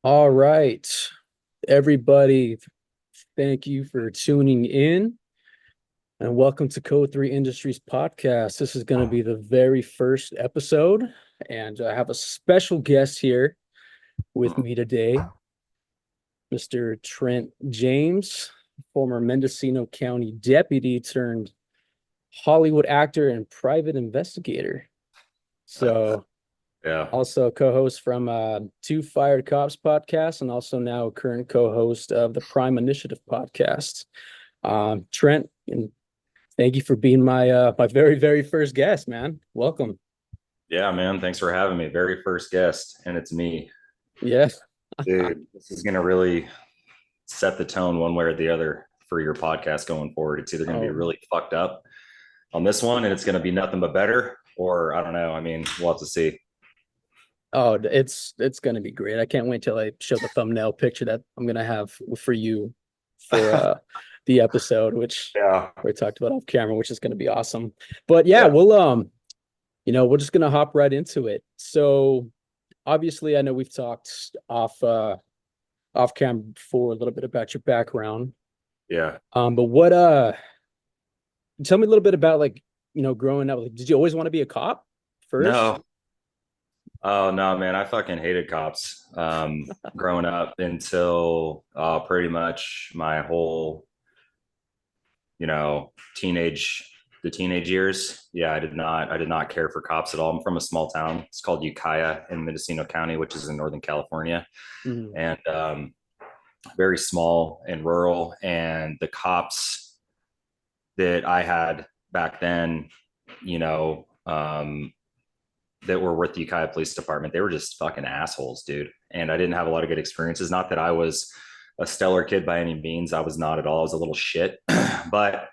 All right, everybody, thank you for tuning in and welcome to Code 3 Industries podcast. This is going to be the very first episode, and I have a special guest here with me today, Mr. Trent James, former Mendocino County deputy turned Hollywood actor and private investigator. So, Yeah. also a co-host from Two Fired Cops podcast, and also now current co-host of the Prime Initiative podcast. Trent, and thank you for being my very first guest, man. Welcome. Yeah, man. Thanks for having me. Very first guest, and it's me. Yeah. Dude, this is going to really set the tone one way or the other for your podcast going forward. It's either going to be Oh, really fucked up on this one and it's going to be nothing but better, or I don't know. I mean, we'll have to see. it's gonna be great. I can't wait till I show the thumbnail picture that I'm gonna have for you for the episode, which Yeah. we talked about off camera, which is gonna be awesome. But yeah, Yeah. we're just gonna hop right into it. So obviously I know we've talked off camera before a little bit about your background. Yeah. But tell me a little bit about growing up. Like, did you always want to be a cop first? No. Oh, no, man. I fucking hated cops growing up until pretty much my whole you know, teenage the teenage years. Yeah, I did not care for cops at all. I'm from a small town. It's called Ukiah in Mendocino County, which is in Northern California. Mm. And very small and rural. And the cops that I had back then, you know, that were with the Ukiah Police Department, they were just fucking assholes, dude. And I didn't have a lot of good experiences. Not that I was a stellar kid by any means. I was not at all. I was a little shit. But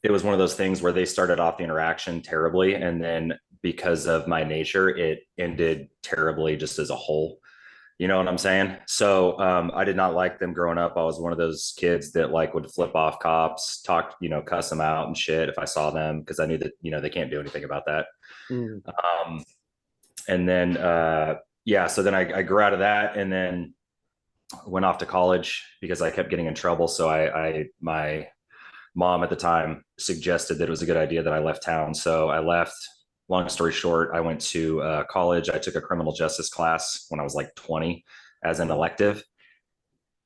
it was one of those things where they started off the interaction terribly, and then because of my nature it ended terribly just as a whole. You know what I'm saying? So I did not like them growing up. I was one of those kids that like would flip off cops, talk, cuss them out and shit if I saw them, because I knew that they can't do anything about that. Mm. um, and then yeah, so then I grew out of that, and then went off to college because I kept getting in trouble. So my mom at the time suggested that it was a good idea that I left town. So I left. Long story short, I went to college. I took a criminal justice class when I was like 20 as an elective.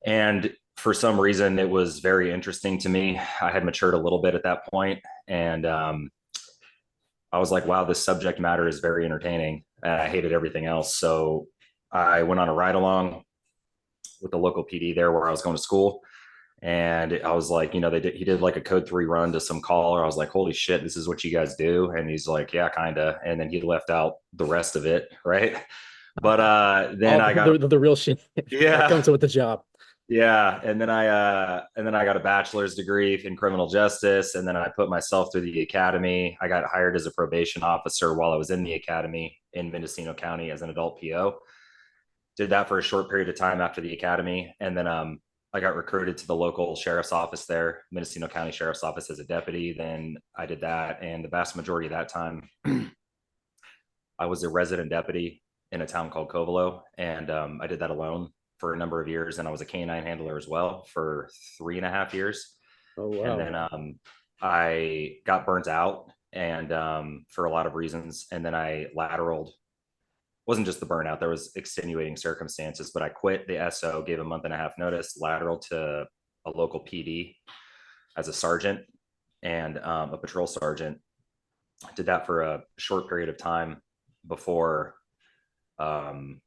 And for some reason, it was very interesting to me. I had matured a little bit at that point, and I was like, wow, this subject matter is very entertaining. And I hated everything else. So I went on a ride along with the local PD there where I was going to school. And I was like, he did like a code 3 run to some caller. I was like, holy shit, this is what you guys do. And he's like, yeah, kind of. And then he left out the rest of it. Right. But then All I got, the real shit that yeah, comes with the job. yeah. And then I got a bachelor's degree in criminal justice. And then I put myself through the academy. I got hired as a probation officer while I was in the academy in Mendocino County as an adult PO. Did that for a short period of time after the academy. And then I got recruited to the local sheriff's office there, Mendocino County Sheriff's Office, as a deputy. Then I did that. And the vast majority of that time, I was a resident deputy in a town called Covelo. And I did that alone for a number of years. And I was a canine handler as well for 3.5 years. Oh And wow. then I got burnt out, and for a lot of reasons. And then I lateraled. Wasn't just the burnout, there was extenuating circumstances, but I quit the SO, gave a month and a half notice, lateral to a local PD as a sergeant and a patrol sergeant. I did that for a short period of time before um,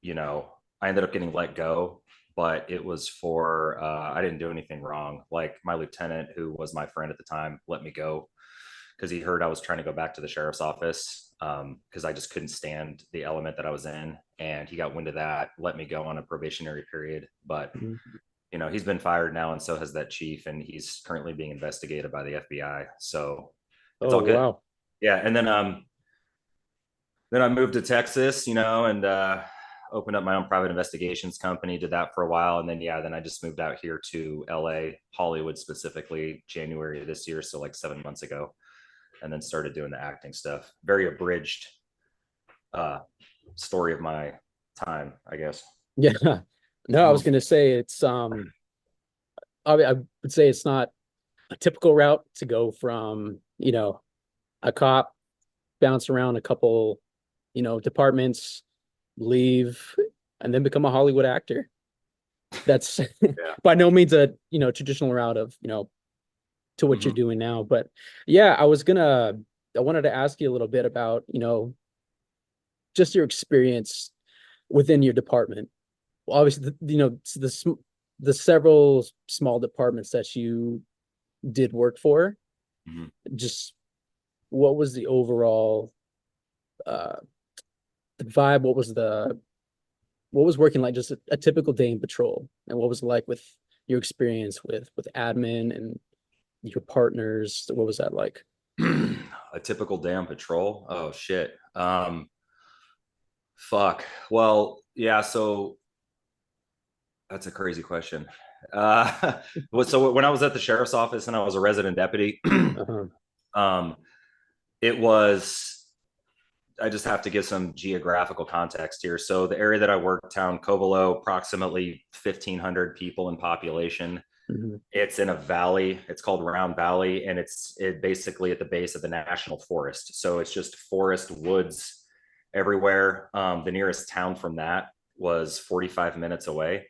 you know I ended up getting let go. But it was for I didn't do anything wrong. Like, my lieutenant, who was my friend at the time, let me go because he heard I was trying to go back to the sheriff's office, because I just couldn't stand the element that I was in. And he got wind of that, let me go on a probationary period. But, Mhm. he's been fired now, and so has that chief, and he's currently being investigated by the FBI. So it's Oh all good. wow. Yeah. And then I moved to Texas, and opened up my own private investigations company, did that for a while. And then, yeah, then I just moved out here to LA, Hollywood specifically, January of this year. So like 7 months ago, and then started doing the acting stuff. Very abridged uh, story of my time, I guess. Yeah. No, I was Mhm. gonna say it's I would say it's not a typical route to go from, a cop, bounce around a couple, departments, leave, and then become a Hollywood actor. That's Yeah. by no means a, traditional route of, to what you're Mhm. doing now. But yeah, I wanted to ask you a little bit about, just your experience within your department. Well, obviously, the several small departments that you did work for, Mhm. just what was the overall uh vibe? What was working like just a typical day in patrol, and what was it like with your experience with admin and your partners? What was that like? A typical day on patrol. Oh shit. Fuck. Well, yeah. So that's a crazy question. Uh, so when I was at the sheriff's office and I was a resident deputy, Uh-huh. um, it was. I just have to give some geographical context here. So the area that I work, town Covelo, approximately 1,500 people in population. Hmm. It's in a valley. It's called Round Valley, and it's basically at the base of the national forest. So it's just forest, woods everywhere. The nearest town from that was 45 minutes away.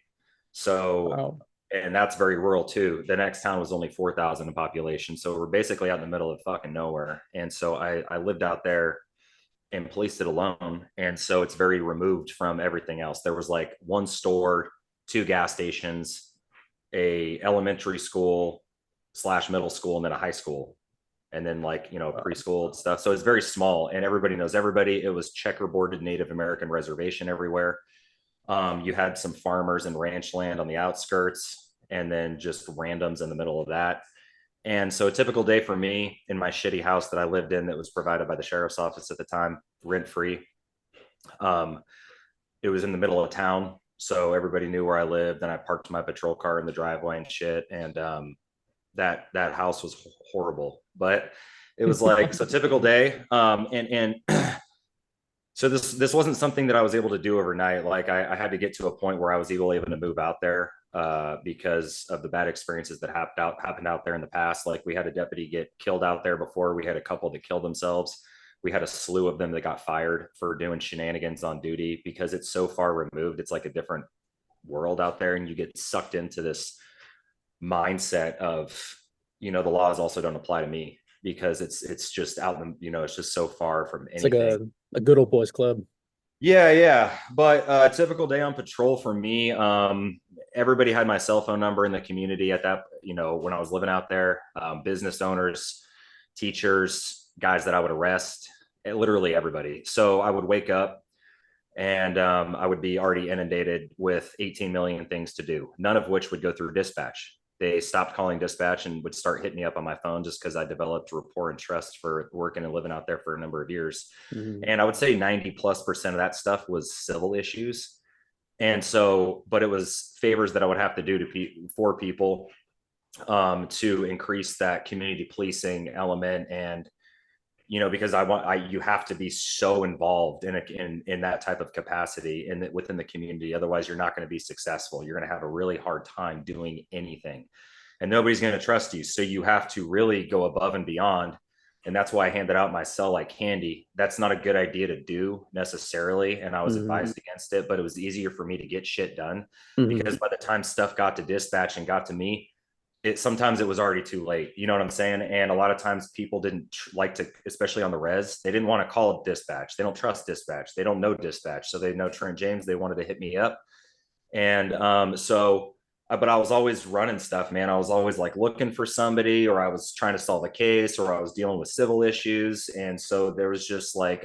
So, Wow. and that's very rural too. The next town was only 4,000 in population. So we're basically out in the middle of fucking nowhere. And so I lived out there and policed it alone. And so it's very removed from everything else. There was like one store, two gas stations, a elementary school slash middle school, and then a high school, and then like Wow. preschool and stuff. So it's very small, and everybody knows everybody. It was checkerboarded Native American reservation everywhere. You had some farmers and ranch land on the outskirts, and then just randoms in the middle of that. And so a typical day for me in my shitty house that I lived in that was provided by the sheriff's office at the time, rent free. Um, it was in the middle of town, so everybody knew where I lived. And I parked my patrol car in the driveway and shit. And that house was horrible, but it was like so typical day. And so this wasn't something that I was able to do overnight. Like I had to get to a point where I was able to move out there because of the bad experiences that happened out there in the past. Like we had a deputy get killed out there before. We had a couple that killed themselves. We had a slew of them that got fired for doing shenanigans on duty because it's so far removed. It's like a different world out there, and you get sucked into this mindset of the laws also don't apply to me because it's just out in it's just so far from It's like anything. a good old boys club. Yeah, but typical day on patrol for me. Everybody had my cell phone number in the community at that, when I was living out there. Business owners, teachers, guys that I would arrest, literally everybody. So I would wake up and I would be already inundated with 18 million things to do, none of which would go through dispatch. They stopped calling dispatch and would start hitting me up on my phone just because I developed rapport and trust for working and living out there for a number of years. Mhm. And I would say 90+% of that stuff was civil issues. And so, but it was favors that I would have to do for people to increase that community policing element. And because you have to be so involved in that type of capacity within the community. Otherwise, you're not going to be successful. You're going to have a really hard time doing anything, and nobody's going to trust you. So you have to really go above and beyond. And that's why I handed out my cell like candy. That's not a good idea to do necessarily. And I was Mhm. advised against it, but it was easier for me to get shit done because Mhm. by the time stuff got to dispatch and got to me, sometimes it was already too late. You know what I'm saying? And a lot of times people didn't like to, especially on the res, they didn't want to call dispatch. They don't trust dispatch. They don't know dispatch. So they know Trent James. They wanted to hit me up. And but I was always running stuff, man. I was always like looking for somebody, or I was trying to solve a case, or I was dealing with civil issues. And so there was just like,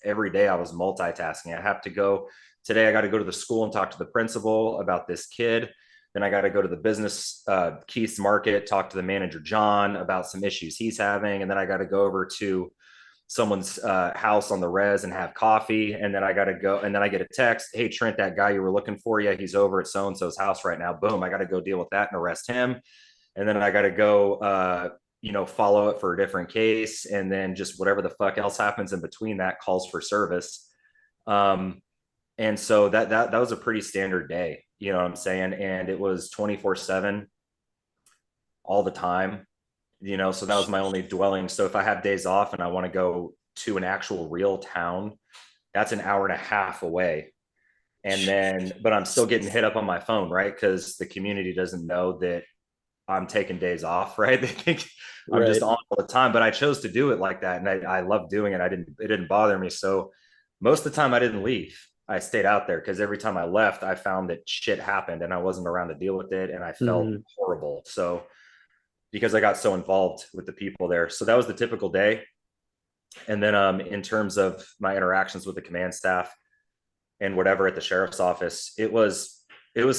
every day I was multitasking. I have to go today. I got to go to the school and talk to the principal about this kid. Then I got to go to the business, Keith's Market, talk to the manager, John, about some issues he's having. And then I got to go over to someone's house on the res and have coffee. And then I got to go. And then I get a text, hey, Trent, that guy you were looking for, yeah, he's over at so and so's house right now. Boom. I got to go deal with that and arrest him. And then I got to go, follow it for a different case. And then just whatever the fuck else happens in between that calls for service. Um, And so that was a pretty standard day, you know what I'm saying? And it was 24/7 all the time, you know, so that was my only dwelling. So if I have days off and I want to go to an actual real town, that's an hour and a half away. And then, but I'm still getting hit up on my phone, right? Because the community doesn't know that I'm taking days off, right? They think I'm just Right. on all the time, but I chose to do it like that. And I love doing it. It didn't bother me. So most of the time I didn't leave. I stayed out there because every time I left, I found that shit happened and I wasn't around to deal with it. And I felt Mhm. horrible. So because I got so involved with the people there. So that was the typical day. And then in terms of my interactions with the command staff and whatever at the sheriff's office, it was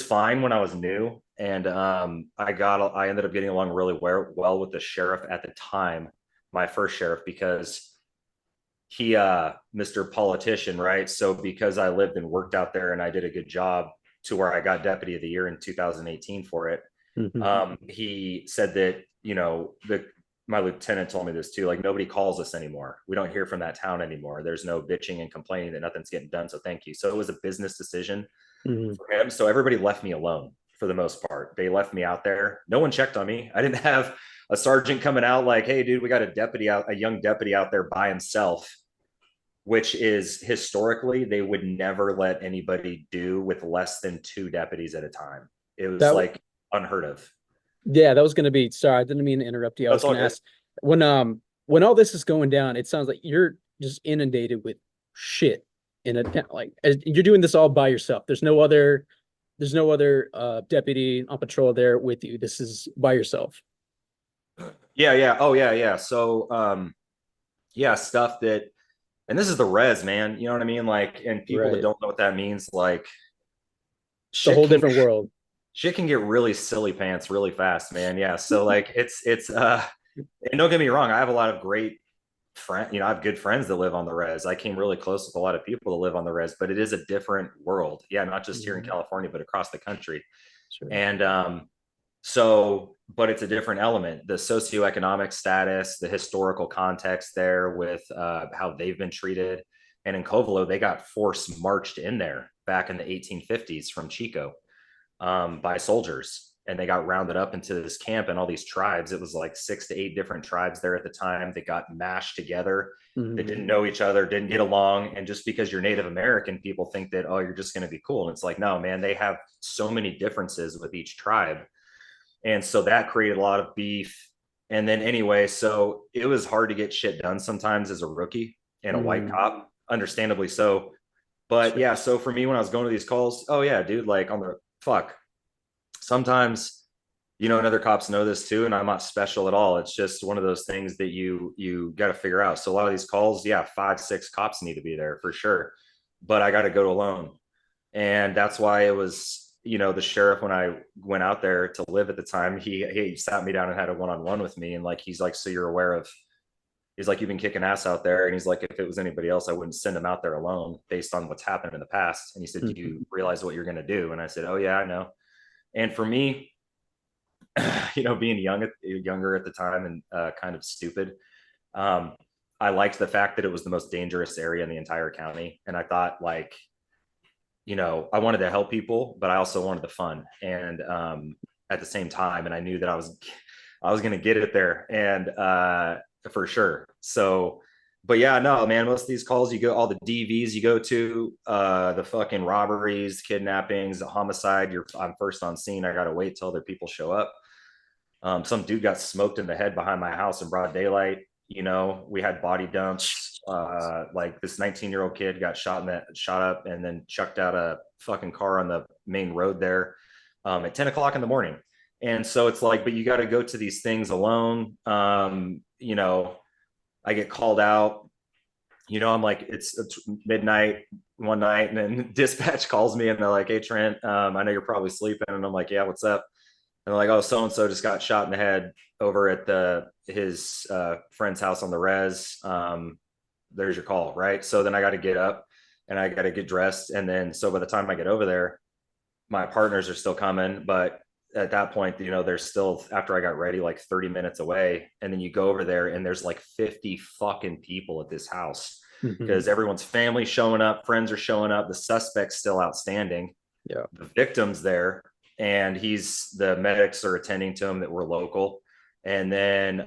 fine when I was new. And I ended up getting along really well with the sheriff at the time, my first sheriff, because he Mr. Politician, right? So because I lived and worked out there and I did a good job to where I got deputy of the year in 2018 for it, Mhm. he said that, you know, my lieutenant told me this too, like nobody calls us anymore. We don't hear from that town anymore. There's no bitching and complaining that nothing's getting done. So thank you. So it was a business decision Mhm. for him. So everybody left me alone for the most part. They left me out there. No one checked on me. I didn't have a sergeant coming out like, hey, dude, we got a young deputy out there by himself, which is historically they would never let anybody do with less than two deputies at a time. It was That like unheard of. Yeah, that was gonna be, sorry, I didn't mean to interrupt you. I was That's all gonna good. ask when all this is going down, it sounds like you're just inundated with shit in a like you're doing this all by yourself. There's no other deputy on patrol there with you. This is by yourself. Yeah, yeah. Oh, yeah, yeah. So, yeah, stuff that, and this is the res, man. You know what I mean? Like, and people that Right. don't know what that means, like, It's a shit whole can different world. shit can get really silly pants really fast, man. Yeah. So, like, and don't get me wrong, I have a lot of great I have good friends that live on the res. I came really close with a lot of people that live on the res, but it is a different world. Yeah, not just here in Mhm. California, but across the country. Sure. And so, but it's a different element, the socioeconomic status, the historical context there with how they've been treated. And in Covelo, they got force marched in there back in the 1850s from Chico by soldiers. And they got rounded up into this camp and all these tribes. It was like 6 to 8 different tribes there at the time that got mashed together. They Mhm. didn't know each other, didn't get along. And just because you're Native American, people think that, oh, you're just going to be cool. And it's like, no, man, they have so many differences with each tribe. And so that created a lot of beef. And then, anyway, so it was hard to get shit done sometimes as a rookie and a white Mhm. cop, understandably so. But Sure. yeah, so for me, when I was going to these calls, oh, yeah, dude, like on the fuck, sometimes, you know, and other cops know this too, and I'm not special at all. It's just one of those things that you got to figure out. So a lot of these calls, yeah, 5, 6 cops need to be there for sure, but I got to go alone. And that's why it was, you know, the sheriff, when I went out there to live at the time, he sat me down and had a one-on-one with me. And like, he's like, so you're aware of, he's like, you've been kicking ass out there. And he's like, if it was anybody else, I wouldn't send him out there alone based on what's happened in the past. And he said, do Mhm. you realize what you're going to do? And I said, oh yeah, I know. And for me, you know, being younger at the time and kind of stupid, um, I liked the fact that it was the most dangerous area in the entire county. And I thought, like, you know, I wanted to help people, but I also wanted the fun. And at the same time, and I knew that I was going to get it there, and for sure. So, but yeah, no, man, most of these calls, you go, all the DVs you go to, the fucking robberies, kidnappings, the homicide, I'm first on scene. I got to wait till other people show up. Some dude got smoked in the head behind my house in broad daylight. You know, we had body dumps. Like this 19-year-old kid got shot up and then chucked out a fucking car on the main road there at 10 o'clock in the morning. And so it's like, but you got to go to these things alone. You know, I get called out. You know, I'm like, it's midnight one night, and then dispatch calls me and they're like, hey, Trent, I know you're probably sleeping. And I'm like, yeah, what's up? And they're like, oh, so and so just got shot in the head over at his friend's house on the res. There's your call, right? So then I got to get up and I got to get dressed, and then so by the time I get over there, my partners are still coming, but at that point, you know, they're still, after I got ready, like 30 minutes away, and then you go over there and there's like 50 fucking people at this house. Mhm. because everyone's family showing up, friends are showing up, the suspect's still outstanding, Yeah. the victim's there, and the medics are attending to him that were local. And then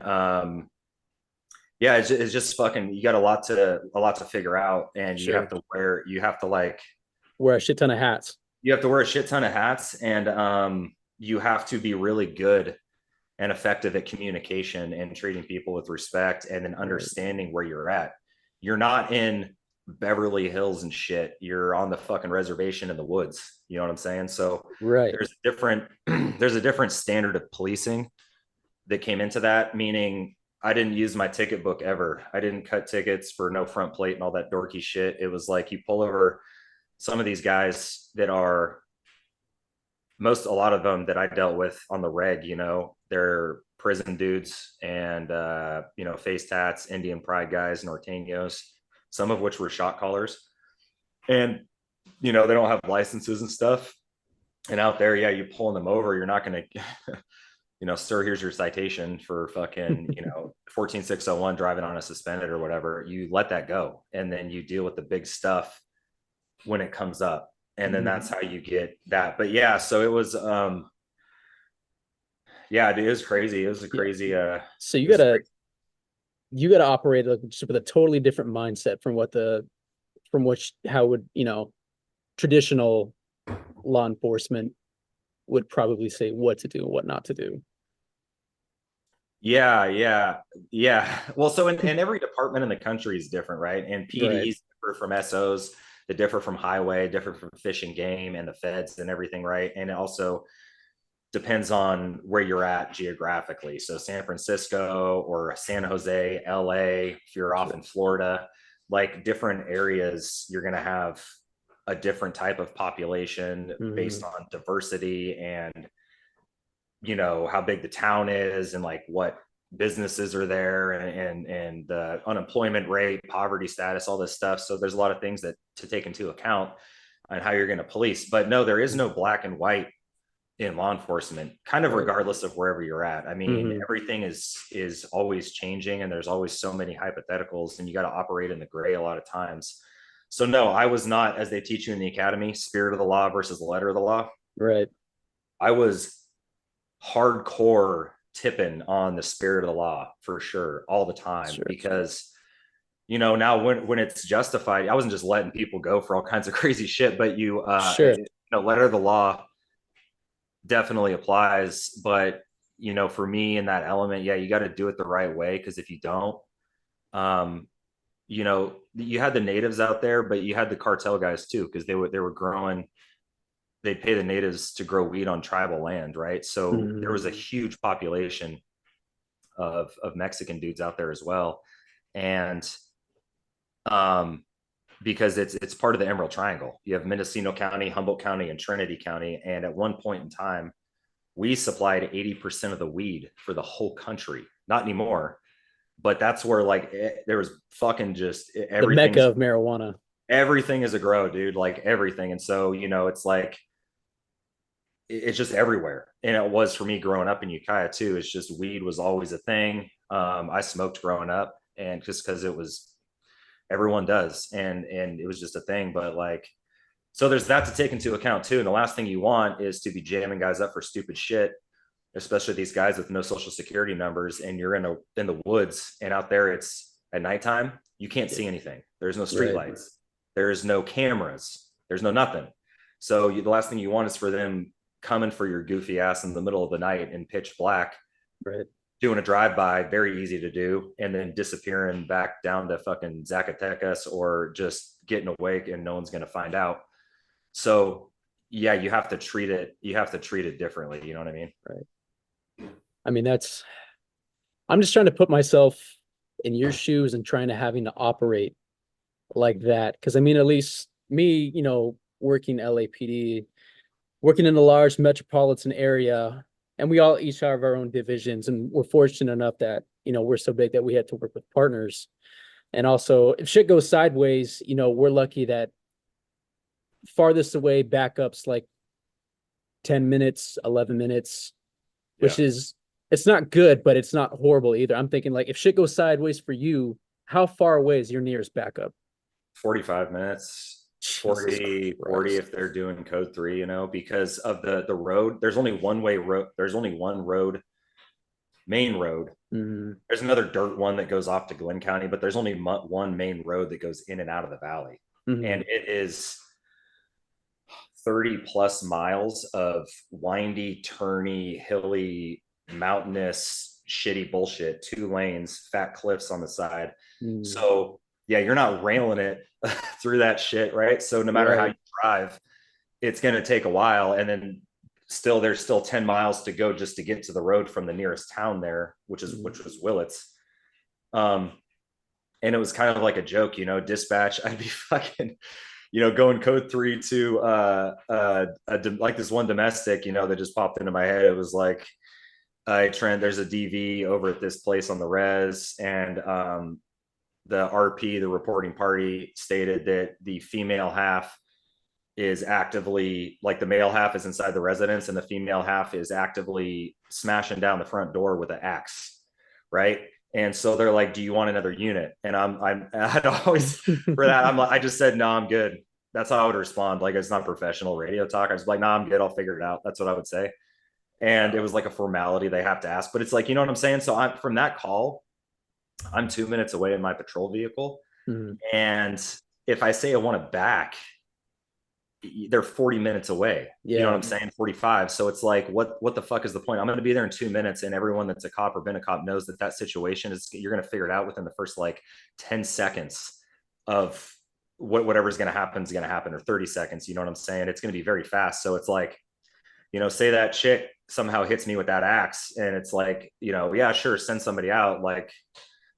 yeah, it's just fucking, you got a lot to figure out, and Sure. wear Wear a shit ton of hats. a shit ton of hats, and you have to be really good and effective at communication and treating people with respect, and then Right. understanding where you're at. You're not in Beverly Hills and shit. You're on the fucking reservation in the woods. You know what I'm saying? So Right. there's a different there's a different standard of policing that came into that, meaning I didn't use my ticket book ever. I didn't cut tickets for no front plate and all that dorky shit. It was like you pull over some of these guys that are a lot of them that I dealt with on the reg, they're prison dudes and face tats, Indian pride guys, Norteños, some of which were shot callers. And they don't have licenses and stuff. And out there, yeah, you pulling them over, you're not gonna sir, here's your citation for fucking, 14601 driving on a suspended or whatever. You let that go, and then you deal with the big stuff when it comes up. And then that's how you get that. But yeah, so it was yeah, it was crazy. It was a Yeah. crazy So it was crazy. you gotta operate just with a totally different mindset from how would, traditional law enforcement would probably say what to do and what not to do. Yeah. Well, so in every department in the country is different, right? And Right. PDs differ from SOs, that differ from highway, differ from fish and game and the feds and everything, right? And it also depends on where you're at geographically. So San Francisco or San Jose, LA, if you're off Sure. in Florida, like different areas, you're going to have a different type of population based Mhm. on diversity and how big the town is and like what businesses are there, and the unemployment rate, poverty status, all this stuff. So there's a lot of things that to take into account on how you're going to police. But no, there is no black and white in law enforcement, kind of Right. regardless of wherever you're at. I mean, Mhm. everything is always changing, and there's always so many hypotheticals, and you got to operate in the gray a lot of times. So no, I was not, as they teach you in the academy, spirit of the law versus the letter of the law. Right. I was hardcore tipping on the spirit of the law for sure all the time, Sure. because now when it's justified, I wasn't just letting people go for all kinds of crazy shit, but Sure. letter of the law definitely applies. But for me in that element, yeah, you got to do it the right way, because if you don't, um you had the natives out there, but you had the cartel guys too, because they were growing, they'd pay the natives to grow weed on tribal land, right? So there Mhm. was a huge population of Mexican dudes out there as well. And um because it's part of the Emerald Triangle. You have Mendocino County, Humboldt County, and Trinity County. And at one point in time, we supplied 80% of the weed for the whole country. Not anymore, but that's where like there was fucking just The mecca of marijuana. everything is a grow, dude, like everything. And so, it's like it's just everywhere. And it was for me growing up in Ukiah too. It's just weed was always a thing. I smoked growing up, and just because it was, everyone does, and it was just a thing. But like, so there's that to take into account too. And the last thing you want is to be jamming guys up for stupid shit, especially these guys with no social security numbers, and you're in the woods, and out there it's at nighttime, you can't Yeah. see anything. There's no street Right. lights, there's no cameras, there's no nothing. So the last thing you want is for them coming for your goofy ass in the middle of the night in pitch black, Right. doing a drive by, very easy to do, and then disappearing back down to fucking Zacatecas, or just getting awake and no one's going to find out. So yeah, you have to treat it. You have to treat it differently. You know what I mean? Right. I mean, I'm just trying to put myself in your shoes and trying to having to operate like that. Because I mean, at least me, working LAPD, working in a large metropolitan area, and we all each have our own divisions, and we're fortunate enough that we're so big that we had to work with partners. And also, if shit goes sideways, we're lucky that farthest away backups like 10 minutes, 11 minutes, Yeah. which is, it's not good, but it's not horrible either. I'm thinking like if shit goes sideways for you, how far away is your nearest backup? 45 minutes, Jesus 40 Christ. if they're doing code 3, because of the road. There's only one way road. There's only one road, main road. Mm, There's another dirt one that goes off to Glenn County, but there's only one main road that goes in and out of the valley. And mm, it is 30 plus miles of windy, turny, hilly, mountainous, shitty bullshit, 2 lanes, fat cliffs on the side. mm. So, yeah, you're not railing it through that shit, right? So, no matter how Right. you drive, it's going to take a while. And then there's still 10 miles to go just to get to the road from the nearest town there, Mm, which was Willits. Um, and it was kind of like a joke, dispatch. I'd be fucking, going code 3 to like this one domestic, that just popped into my head. It was like, Trent, there's a DV over at this place on the res, and the RP, the reporting party, stated that the female half is actively, like, the male half is inside the residence and the female half is actively smashing down the front door with an axe, right? And so they're like, do you want another unit? And I'd always, for that, I just said, no, I'm good. That's how I would respond. Like, it's not professional radio talk. I was like, no, I'm good, I'll figure it out. That's what I would say. And it was like a formality they have to ask, but it's like, you know what I'm saying? So I'm from that call, I'm 2 minutes away in my patrol vehicle. mm, And if I say I want it back, they're 40 minutes away. You know what yeah. I'm saying? 45. So it's like, what the fuck is the point? I'm going to be there in 2 minutes, and everyone that's a cop or been a cop knows that situation is, you're going to figure it out within the first like 10 seconds of whatever's going to happen is going to happen, or 30 seconds. You know what I'm saying? It's going to be very fast. So it's like, say that chick somehow hits me with that axe, and it's like, yeah, sure, send somebody out. Like,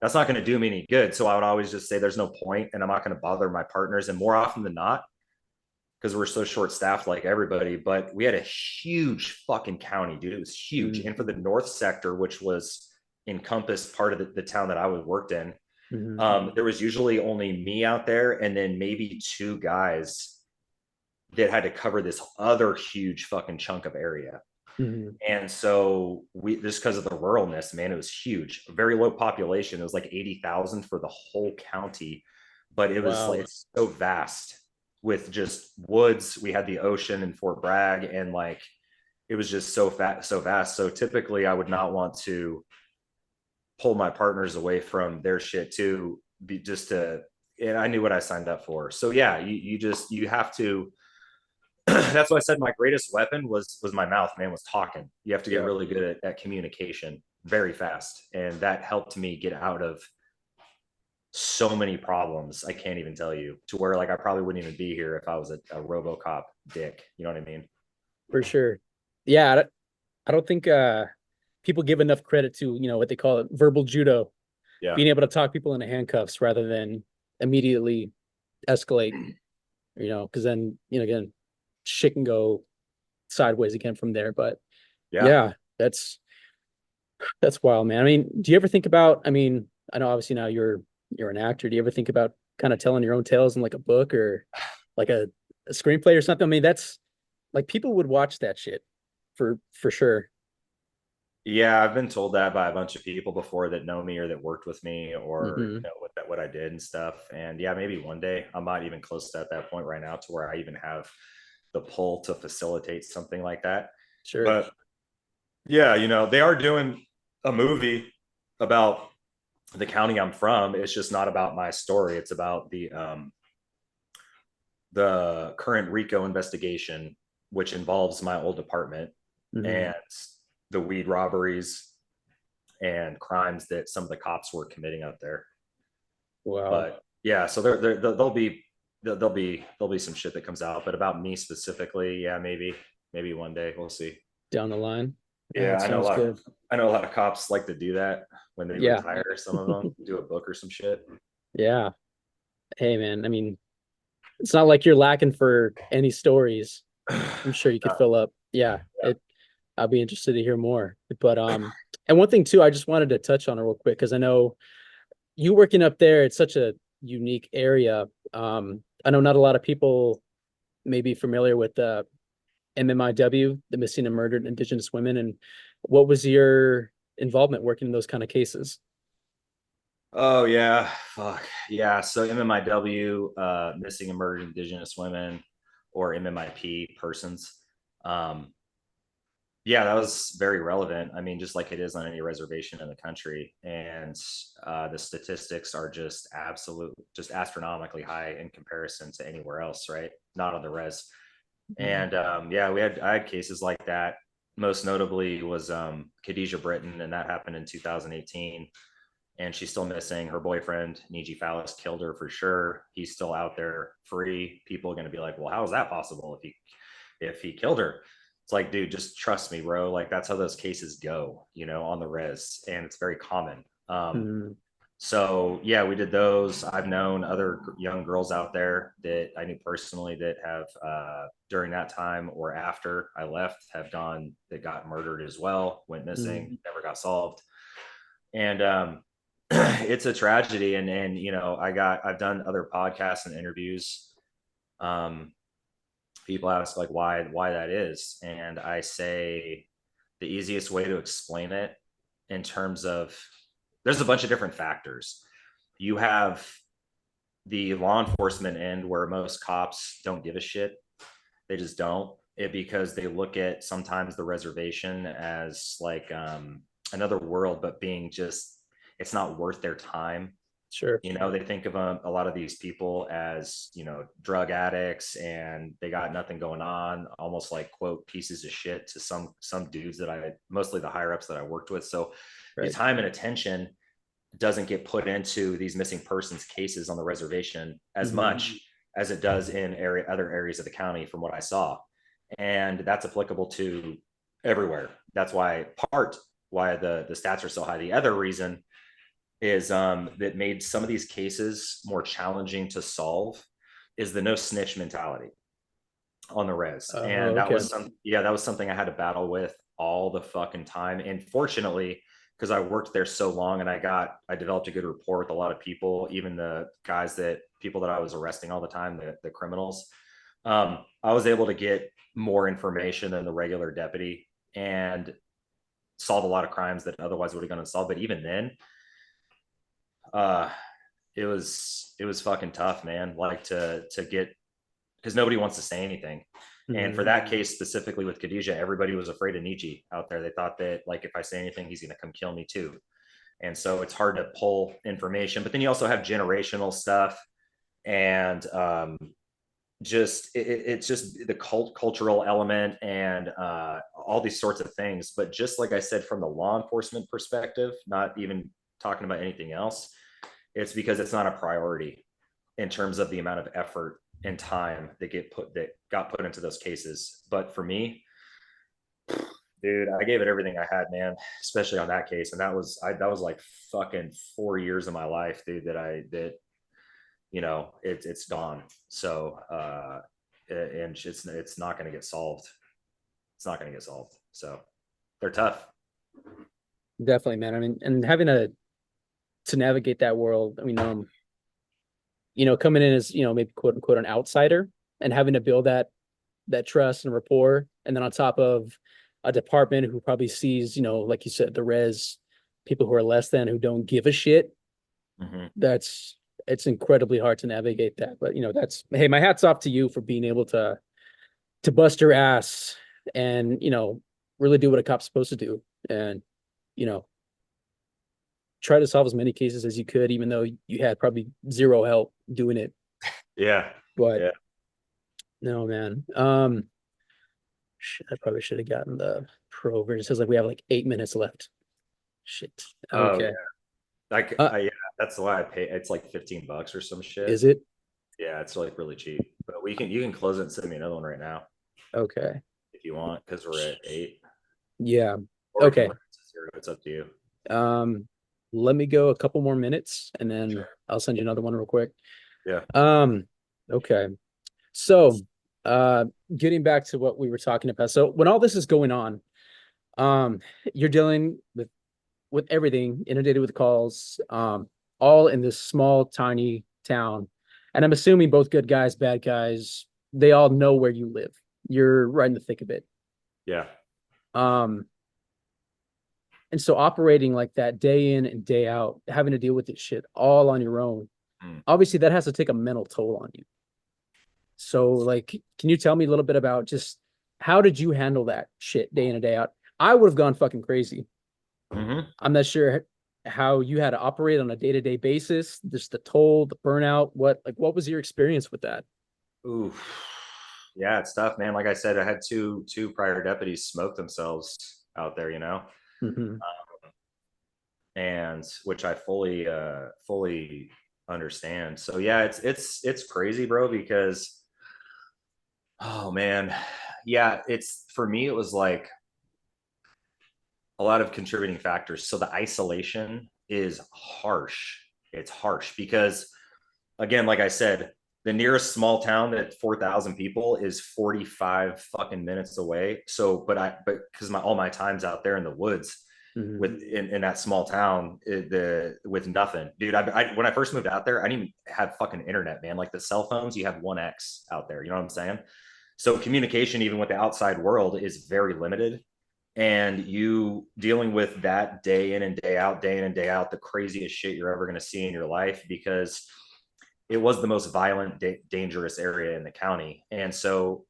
that's not going to do me any good. So I would always just say there's no point, and I'm not going to bother my partners. And more often than not, because we're so short staffed like everybody, but we had a huge fucking county, dude. It was huge. Mm, And for the north sector, which was encompassed part of the town that I was worked in, mm, there was usually only me out there, and then maybe 2 guys that had to cover this other huge fucking chunk of area. mm. And so we, just because of the ruralness, man, it was huge. A very low population. It was like 80,000 for the whole county, but it was like, Wow. it's so vast with just woods. We had the ocean in Fort Bragg, and like, it was just so fat, so vast. So typically I would not want to pull my partners away from their shit to be just to, and I knew what I signed up for. So yeah, you have to, that's why I said my greatest weapon was my mouth, man, was talking. You have to get Yeah, really good at communication very fast. And that helped me get out of so many problems. I can't even tell you, to where like I probably wouldn't even be here if I was a RoboCop dick. You know what I mean? for sure. Yeah, I don't think people give enough credit to, what they call it, verbal judo, Yeah. being able to talk people into handcuffs rather than immediately escalate, because then, again, shit can go sideways again from there. But Yeah. yeah, that's wild, man. I mean, do you ever think about, I mean, I know obviously now you're an actor. Do you ever think about kind of telling your own tales in like a book or like a screenplay or something? I mean, that's like people would watch that shit for sure. Yeah, I've been told that by a bunch of people before that know me or that worked with me, or Hmm. what I did and stuff. And yeah, maybe one day. I'm not even close to at that point right now to where I even have the pull to facilitate something like that. Sure. But yeah, they are doing a movie about the county I'm from. It's just not about my story. It's about the current RICO investigation, which involves my old department Hmm. and the weed robberies and crimes that some of the cops were committing out there. Wow. But yeah, so there'll be some shit that comes out, but about me specifically, yeah, maybe one day we'll see. Down the line. Yeah, Yeah, it sounds good. I know a lot of cops like to do that when they Yeah. retire. Some of them do a book or some shit. Yeah. Hey, man. I mean, it's not like you're lacking for any stories. I'm sure you could fill up. Yeah. Yeah. I'll be interested to hear more. But and one thing too, I just wanted to touch on it real quick because I know you working up there, it's such a unique area. I know not a lot of people may be familiar with MMIW, the Missing and Murdered Indigenous Women, and what was your involvement working in those kind of cases? Oh yeah, fuck yeah. So MMIW, missing and murdered Indigenous women, or MMIP persons. Um, yeah, that was very relevant. I mean, just like it is on any reservation in the country, and the statistics are just astronomically high in comparison to anywhere else, right? Not on the res. Mhm. And yeah, I had cases like that. Most notably was Khadijah Britton, and that happened in 2018. And she's still missing. Her boyfriend, Niji Fallis, killed her for sure. He's still out there free. People are going to be like, well, how is that possible if he killed her? It's like, dude, just trust me, bro. Like that's how those cases go, on the res, and it's very common. Mhm. So yeah, we did those. I've known other young girls out there that I knew personally that have during that time or after I left have gone that got murdered as well, went missing, Mhm. never got solved. And it's a tragedy. And I've done other podcasts and interviews. Um, People ask like why that is, and I say the easiest way to explain it in terms of there's a bunch of different factors. You have the law enforcement end where most cops don't give a shit. They just don't. It because they look at sometimes the reservation as like another world, but being just it's not worth their time. Sure. They think of a lot of these people as drug addicts, and they got nothing going on, almost like quote pieces of shit to some dudes that I mostly the higher ups that I worked with. So the Right. time and attention doesn't get put into these missing persons cases on the reservation as Mhm. much as it does in other areas of the county from what I saw. And that's applicable to everywhere. That's why the stats are so high. The other reason is that made some of these cases more challenging to solve is the no snitch mentality on the res. And Okay. that was something I had to battle with all the fucking time. And fortunately, because I worked there so long and I developed a good rapport with a lot of people, even the people that I was arresting all the time, the criminals. I was able to get more information than the regular deputy and solve a lot of crimes that otherwise would have gone unsolved. But even then, uh, it was fucking tough, man. Like to get because nobody wants to say anything. And for Mhm. that case specifically with Khadijah, everybody was afraid of Nietzsche out there. They thought that like if I say anything, he's going to come kill me too. And so it's hard to pull information. But then you also have generational stuff and it's just the cultural element and all these sorts of things. But just like I said, from the law enforcement perspective, not even talking about anything else, it's because it's not a priority in terms of the amount of effort and time that got put into those cases. But for me, dude, I gave it everything I had, man, especially on that case. And that was like fucking 4 years of my life, dude, it's gone. So and it's not going to get solved. It's not going to get solved. So they're tough. Definitely, man. I mean, and having to navigate that world, I mean, coming in as, maybe quote unquote an outsider and having to build that trust and rapport, and then on top of a department who probably sees, like you said, the res people who are less than who don't give a shit. Mm-hmm. That's it's incredibly hard to navigate that. But that's hey, my hat's off to you for being able to bust your ass and really do what a cop's supposed to do, and you know try to solve as many cases as you could, even though you had probably zero help doing it. Yeah. But Yeah. no, man. Shit, I probably should have gotten the pro version. It says like we have like 8 minutes left. Shit. Oh Okay. yeah. Uh, Yeah, that's why I pay. It's like $15 or some shit. is it? Yeah, it's like really cheap. But you can close it and send me another one right now Okay. if you want, because we're at 8. Yeah. Or we can Okay. bring it to 0. It's up to you. Um, Let me go a couple more minutes and then Sure. I'll send you another one real quick. Yeah. Um, okay. So, uh, getting back to what we were talking about. So when all this is going on, um, you're dealing with everything, inundated with calls, all in this small, tiny town. And I'm assuming both good guys, bad guys, they all know where you live. You're right in the thick of it. Yeah. Um, And so operating like that day in and day out, having to deal with this shit all on your own, Mm. obviously that has to take a mental toll on you. So like, can you tell me a little bit about just how did you handle that shit day in and day out? I would have gone fucking crazy. Mm-hmm. I'm not sure how you had to operate on a day-to-day basis, just the toll, the burnout, what was your experience with that? Ooh, yeah, it's tough, man. Like I said, I had two prior deputies smoke themselves out there, Mm-hmm. and which I fully understand. So yeah, it's crazy, bro, because oh man, yeah, it's for me, it was like a lot of contributing factors. So the isolation is harsh. It's harsh because again, like I said, the nearest small town at 4,000 people is 45 fucking minutes away. So, but because all my time's out there in the woods Mm-hmm. with in that small town, with nothing, dude. When I first moved out there, I didn't even have fucking internet, man. Like the cell phones, you have 1x out there. You know what I'm saying? So communication, even with the outside world, is very limited. And you dealing with that day in and day in and day out, the craziest shit you're ever going to see in your life because it was the most violent, dangerous area in the county. And so,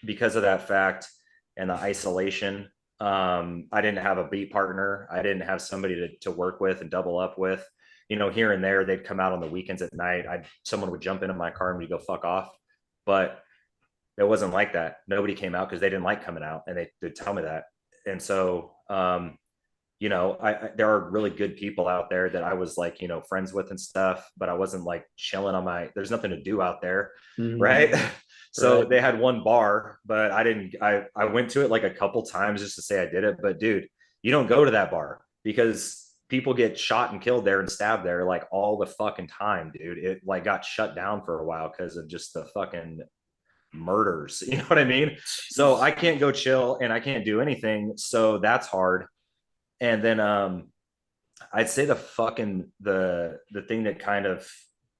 because of that fact and the isolation, I didn't have a beat partner. I didn't have somebody to work with and double up with. Here and there, they'd come out on the weekends at night. Someone would jump into my car and we'd go fuck off. But it wasn't like that. Nobody came out because they didn't like coming out, and they'd tell me that. And so, there are really good people out there that I was like, friends with and stuff, but I wasn't like chilling on there's nothing to do out there. Mm-hmm. Right. So Right. they had one bar, but I went to it like a couple times just to say I did it. But dude, you don't go to that bar because people get shot and killed there and stabbed there like all the fucking time, dude. It like got shut down for a while because of just the fucking murders. You know what I mean? So Jeez. I can't go chill and I can't do anything. So that's hard. And then I'd say the thing that kind of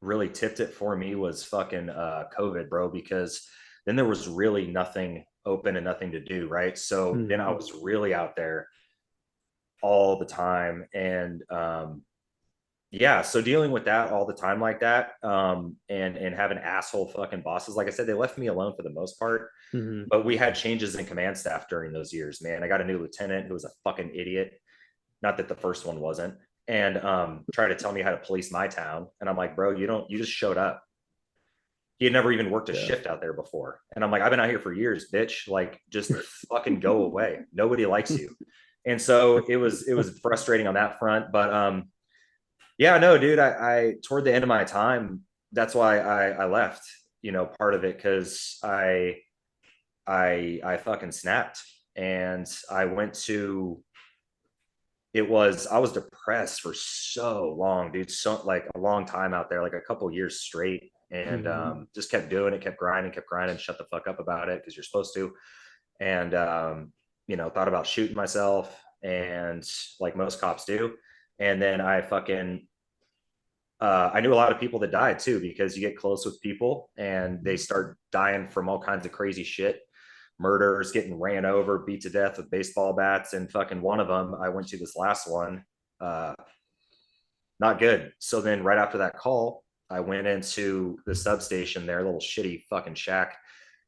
really tipped it for me was fucking COVID, bro, because then there was really nothing open and nothing to do, right? So then I Mm-hmm. was really out there all the time. And yeah, so dealing with that all the time like that, and having asshole fucking bosses, like I said, they left me alone for the most part. Mm-hmm. But we had changes in command staff during those years, man. I got a new lieutenant who was a fucking idiot. Not that the first one wasn't. And tried to tell me how to police my town. And I'm like, bro, you just showed up. He had never even worked a Yeah. shift out there before. And I'm like, I've been out here for years, bitch. Like, just fucking go away. Nobody likes you. And so it was frustrating on that front. But yeah, no, dude, I toward the end of my time, that's why I left, part of it because I fucking snapped and I went to I was depressed for so long, dude. So like a long time out there, like a couple years straight. And Mm-hmm. just kept doing it, kept grinding, shut the fuck up about it because you're supposed to. And thought about shooting myself and like most cops do. And then I knew a lot of people that died too because you get close with people and they start dying from all kinds of crazy shit, murders, getting ran over, beat to death with baseball bats. And fucking one of them, I went to this last one, uh, not good. So then right after that call, I went into the substation there, little shitty fucking shack,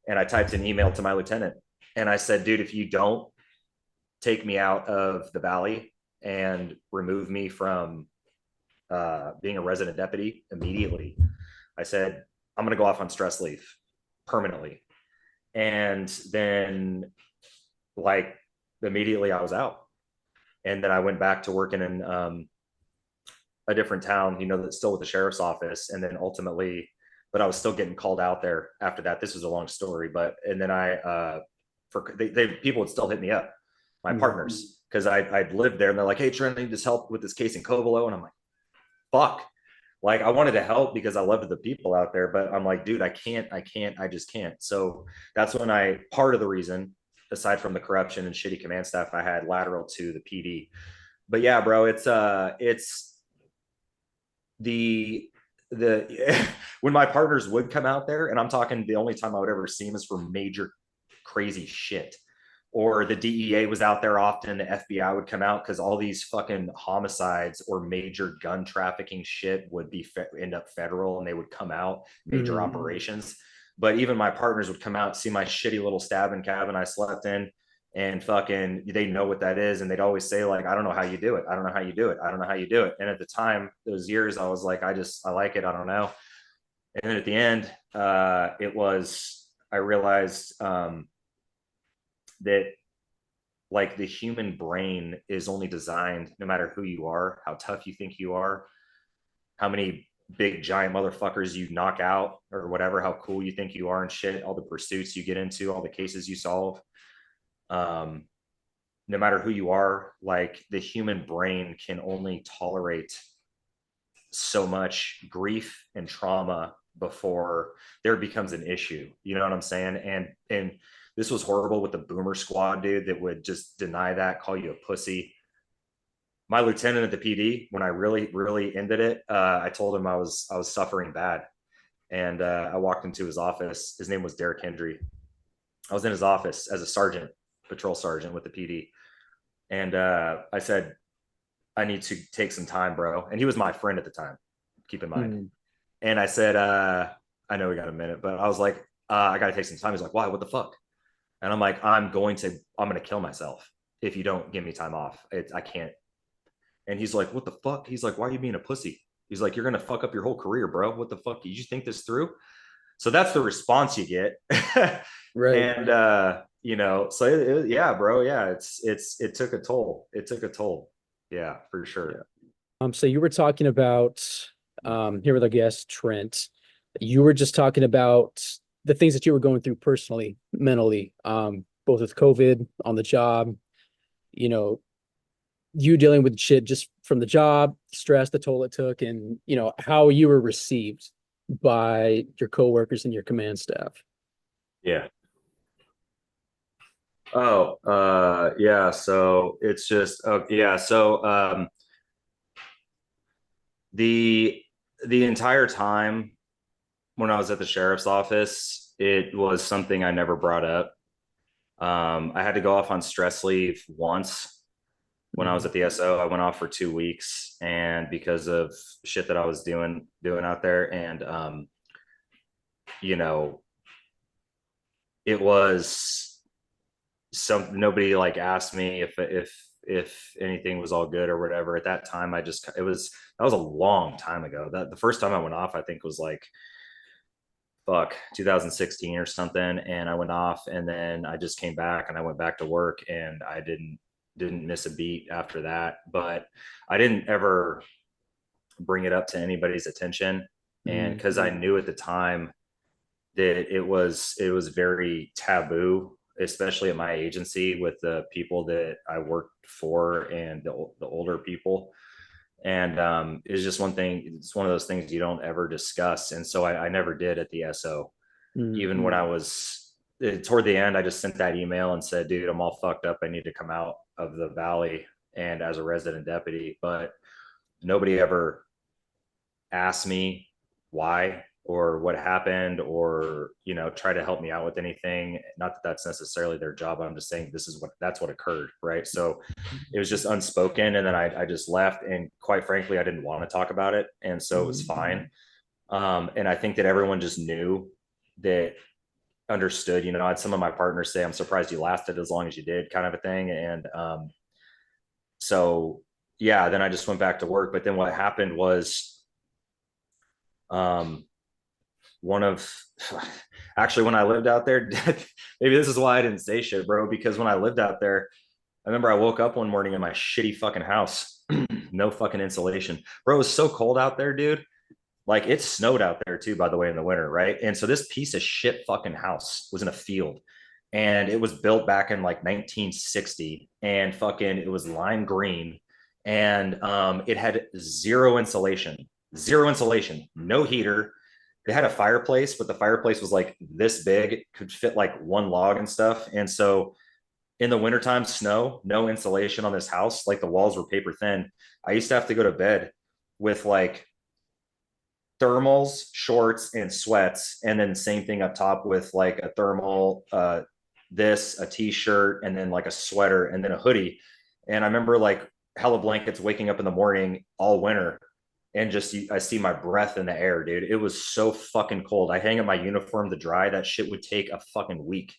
and I typed an email to my lieutenant. And I said, dude, if you don't take me out of the valley and remove me from being a resident deputy immediately, I said, I'm going to go off on stress leave permanently. And then, like, immediately I was out. And then I went back to working in a different town, that's still with the sheriff's office. And then ultimately, but I was still getting called out there after that. This was a long story, but, and then people would still hit me up, my Mm-hmm. partners, because I'd lived there and they're like, hey, Trent, I need this help with this case in Covelo. And I'm like, fuck. Like I wanted to help because I loved the people out there, but I'm like, dude, I just can't. So that's when part of the reason, aside from the corruption and shitty command staff, I had lateral to the PD. But yeah, bro, it's the when my partners would come out there, and I'm talking the only time I would ever see them is for major crazy shit. or the DEA was out there often, the FBI would come out because all these fucking homicides or major gun trafficking shit would be end up federal, and they would come out, major operations. But even my partners would come out, see my shitty little stabbing cabin I slept in, and fucking they know what that is, and they'd always say like, I don't know how you do it, I don't know how you do it, I don't know how you do it. And at the time, those years, I was like, I like it, I don't know. And then at the end, I realized that like the human brain is only designed, no matter who you are, how tough you think you are, how many big giant motherfuckers you knock out or whatever, how cool you think you are and shit, all the pursuits you get into, all the cases you solve. No matter who you are, like the human brain can only tolerate so much grief and trauma before there becomes an issue. You know what I'm saying? And this was horrible with the boomer squad, dude, that would just deny that, call you a pussy. My lieutenant at the PD, when I really ended it, I told him I was suffering bad. And I walked into his office. His name was Derek Hendry. I was in his office as a sergeant, patrol sergeant with the PD. And I said, I need to take some time, bro. And he was my friend at the time, keep in mind. And I said, I know we got a minute, but I was like, I got to take some time. He's like, why? What the fuck? And I'm like, I'm going to kill myself if you don't give me time off. I can't. And he's like, what the fuck? He's like, why are you being a pussy? He's like, you're going to fuck up your whole career, bro. What the fuck? Did you think this through? So that's the response you get. Right. And, you know, so yeah, bro. Yeah. It took a toll. It took a toll. Yeah, for sure. Yeah. So you were talking about, here with our guest, Trent. You were just talking about the things that you were going through personally, mentally, both with COVID, on the job, you know, you dealing with shit just from the job, stress, the toll it took, and, you know, how you were received by your coworkers and your command staff. Yeah. Oh, yeah. So it's just, yeah. So, the entire time when I was at the sheriff's office, it was something I never brought up. I had to go off on stress leave once when I was at the SO. I went off for 2 weeks, and because of shit that I was doing out there, and you know, it was nobody like asked me if anything was all good or whatever. At that time, that was a long time ago. That the first time I went off, I think was like 2016 or something, and I went off, and then I just came back and I went back to work, and I didn't miss a beat after that. But I didn't ever bring it up to anybody's attention, and because I knew at the time that it was very taboo, especially at my agency with the people that I worked for and the older people. And it's just one thing, it's one of those things you don't ever discuss. And so I never did at the SO. Even when I was toward the end, I just sent that email and said, dude, I'm all fucked up, I need to come out of the valley and as a resident deputy. But nobody ever asked me why or what happened, or, you know, try to help me out with anything. Not that that's necessarily their job. I'm just saying that's what occurred. Right. So it was just unspoken. And then I just left. And quite frankly, I didn't want to talk about it. And so it was fine. And I think that everyone just knew, that understood. You know, I had some of my partners say, I'm surprised you lasted as long as you did, kind of a thing. And so, yeah, then I just went back to work. But then what happened was, one of actually, when I lived out there, maybe this is why I didn't say shit, bro, because when I lived out there, I remember I woke up one morning in my shitty fucking house, no fucking insulation, bro. It was so cold out there, dude. Like, it snowed out there too, by the way, in the winter, right? And so this piece of shit fucking house was in a field, and it was built back in like 1960, and fucking it was lime green, and it had zero insulation, no heater. They had a fireplace, but the fireplace was like this big, it could fit like one log and stuff. And so in the wintertime, snow, no insulation on this house, like the walls were paper thin. I used to have to go to bed with like thermals, shorts, and sweats, and then same thing up top with like a thermal this, a t-shirt, and then like a sweater, and then a hoodie. And I remember like hella blankets, waking up in the morning all winter, and just I see my breath in the air, dude. It was so fucking cold. I hang up my uniform to dry. That shit would take a fucking week.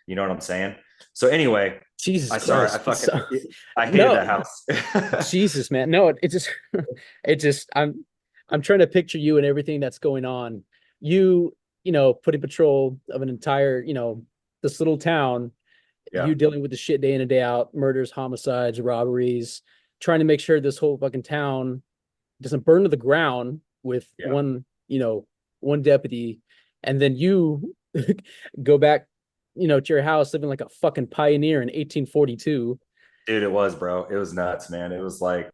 You know what I'm saying? So anyway, Jesus I sorry, I Christ. fucking So, I hated no, that house. Jesus, man. No, it just it just I'm trying to picture you and everything that's going on. You, putting patrol of an entire, this little town, Yeah, you dealing with the shit day in and day out, murders, homicides, robberies, trying to make sure this whole fucking town doesn't burn to the ground with yeah, one deputy, and then you go back, to your house living like a fucking pioneer in 1842. dude, it was, bro. It was nuts, man. It was like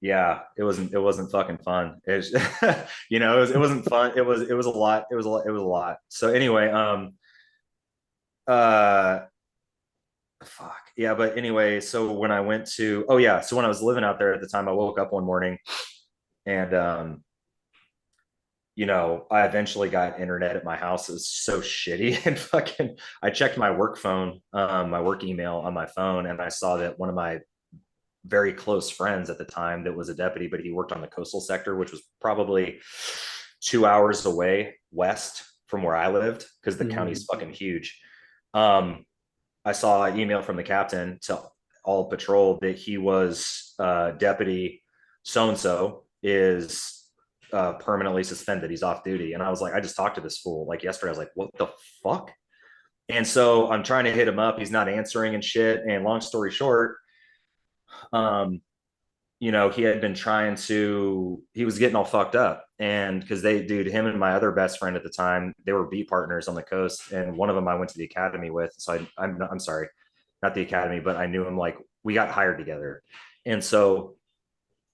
yeah, it wasn't fucking fun. It's it wasn't fun. It was a lot. It was a lot. So anyway, uh fuck. Yeah, but anyway, so when I went to oh yeah, so when I was living out there at the time, I woke up one morning and I eventually got internet at my house. It was so shitty and fucking I checked my work phone, my work email on my phone, and I saw that one of my very close friends at the time that was a deputy, but he worked on the coastal sector, which was probably 2 hours away west from where I lived because the Mhm. county's fucking huge. Um, I saw an email from the captain to all patrol that he was deputy so and so is permanently suspended. He's off duty. And I was like, I just talked to this fool like yesterday. I was like, what the fuck? And so I'm trying to hit him up. He's not answering and shit. And long story short, um, he had been he was getting all fucked up. And because dude, him and my other best friend at the time, they were beat partners on the coast. And one of them I went to the academy with. So I'm sorry, not the academy, but I knew him like we got hired together. And so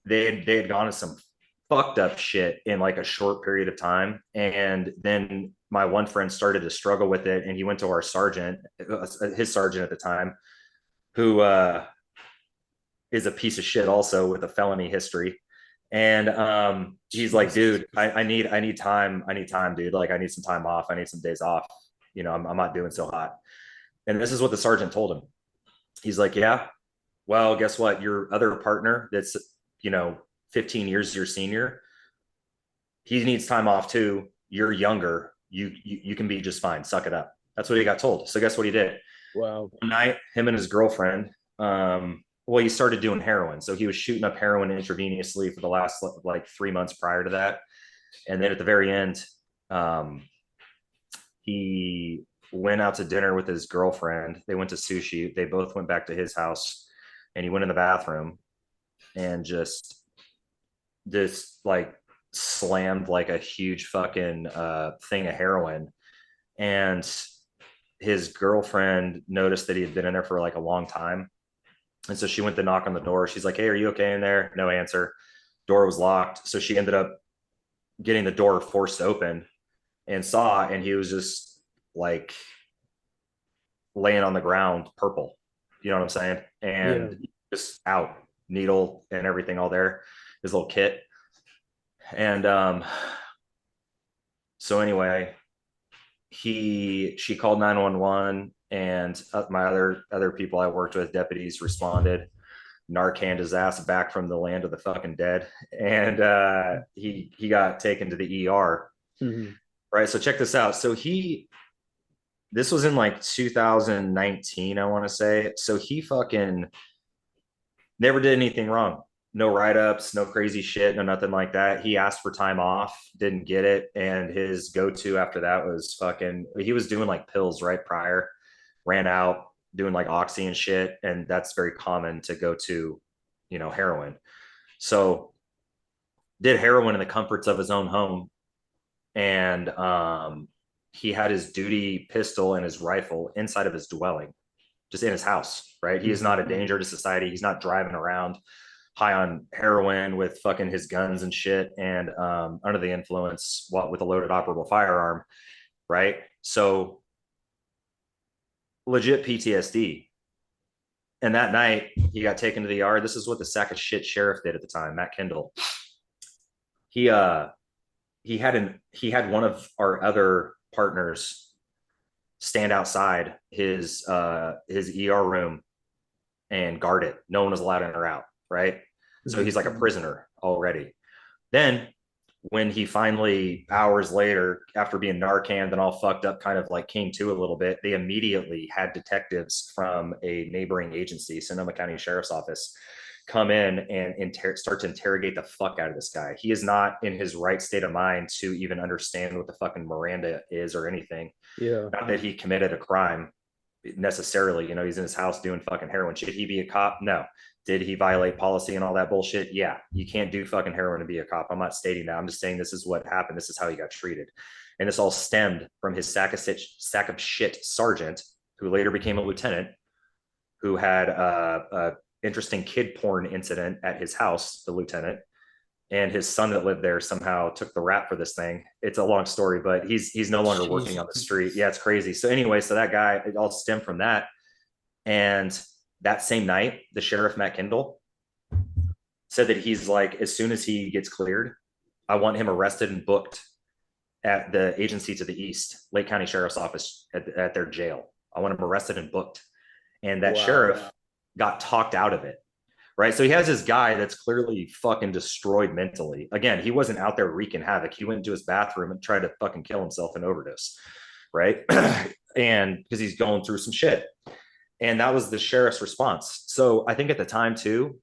they had gone to some fucked up shit in like a short period of time. And then my one friend started to struggle with it. And he went to our sergeant, his sergeant at the time, who, is a piece of shit also with a felony history. And he's like, dude, I need time. I need time, dude. Like, I need some time off. I need some days off. I'm not doing so hot. And this is what the sergeant told him. He's like, yeah, well, guess what? Your other partner that's, you know, 15 years your senior, he needs time off too. You're younger. You can be just fine. Suck it up. That's what he got told. So guess what he did? Wow. One night, him and his girlfriend, well, he started doing heroin. So he was shooting up heroin intravenously for the last like 3 months prior to that. And then at the very end, um, he went out to dinner with his girlfriend. They went to sushi. They both went back to his house, and he went in the bathroom and just this like slammed like a huge fucking thing of heroin. And his girlfriend noticed that he had been in there for like a long time. And so she went to knock on the door. She's like, hey, are you okay in there? No answer. Door was locked. So she ended up getting the door forced open and saw, and he was just like laying on the ground, purple. You know what I'm saying? Yeah. And just out, needle and everything all there, his little kit. And so anyway, she called 911, and my other people I worked with, deputies, responded. Narcaned his ass back from the land of the fucking dead, and he got taken to the ER. Mhm. Right. So check this out. So this was in like 2019, I want to say. So he fucking never did anything wrong. No write ups, no crazy shit, no nothing like that. He asked for time off, didn't get it. And his go to after that was fucking, he was doing like pills right prior, ran out, doing like Oxy and shit. And that's very common to go to, heroin. So did heroin in the comforts of his own home. And he had his duty pistol and his rifle inside of his dwelling, just in his house, right? He is Mhm. not a danger to society. He's not driving around high on heroin with fucking his guns and shit and under the influence with a loaded operable firearm, right? So legit PTSD. And that night he got taken to the yard. This is what the sack of shit sheriff did at the time, Matt Kendall. He he had one of our other partners stand outside his ER room and guard it. No one was allowed in or out, right? So he's like a prisoner already. Then when he finally, hours later, after being Narcaned and all fucked up, kind of like came to a little bit, they immediately had detectives from a neighboring agency, Sonoma County Sheriff's Office, come in and start to interrogate the fuck out of this guy. He is not in his right state of mind to even understand what the fucking Miranda is or anything. Yeah. Not that he committed a crime necessarily. You know, he's in his house doing fucking heroin. Should he be a cop? No. Did he violate policy and all that bullshit? Yeah. You can't do fucking heroin to be a cop. I'm not stating that. I'm just saying this is what happened. This is how he got treated. And this all stemmed from his sack of shit sergeant, who later became a lieutenant, who had a interesting kid porn incident at his house, the lieutenant, and his son that lived there somehow took the rap for this thing. It's a long story, but he's no longer working on the street. Yeah, it's crazy. So anyway, so that guy, it all stemmed from that. And that same night, the sheriff, Matt Kendall, said that he's like, as soon as he gets cleared, I want him arrested and booked at the agency to the east, Lake County Sheriff's Office, at their jail. I want him arrested and booked. And that sheriff got talked out of it. Right. So he has this guy that's clearly fucking destroyed mentally. Again, he wasn't out there wreaking havoc. He went into his bathroom and tried to fucking kill himself and overdose. Right. And because he's going through some shit. And that was the sheriff's response. So I think at the time too.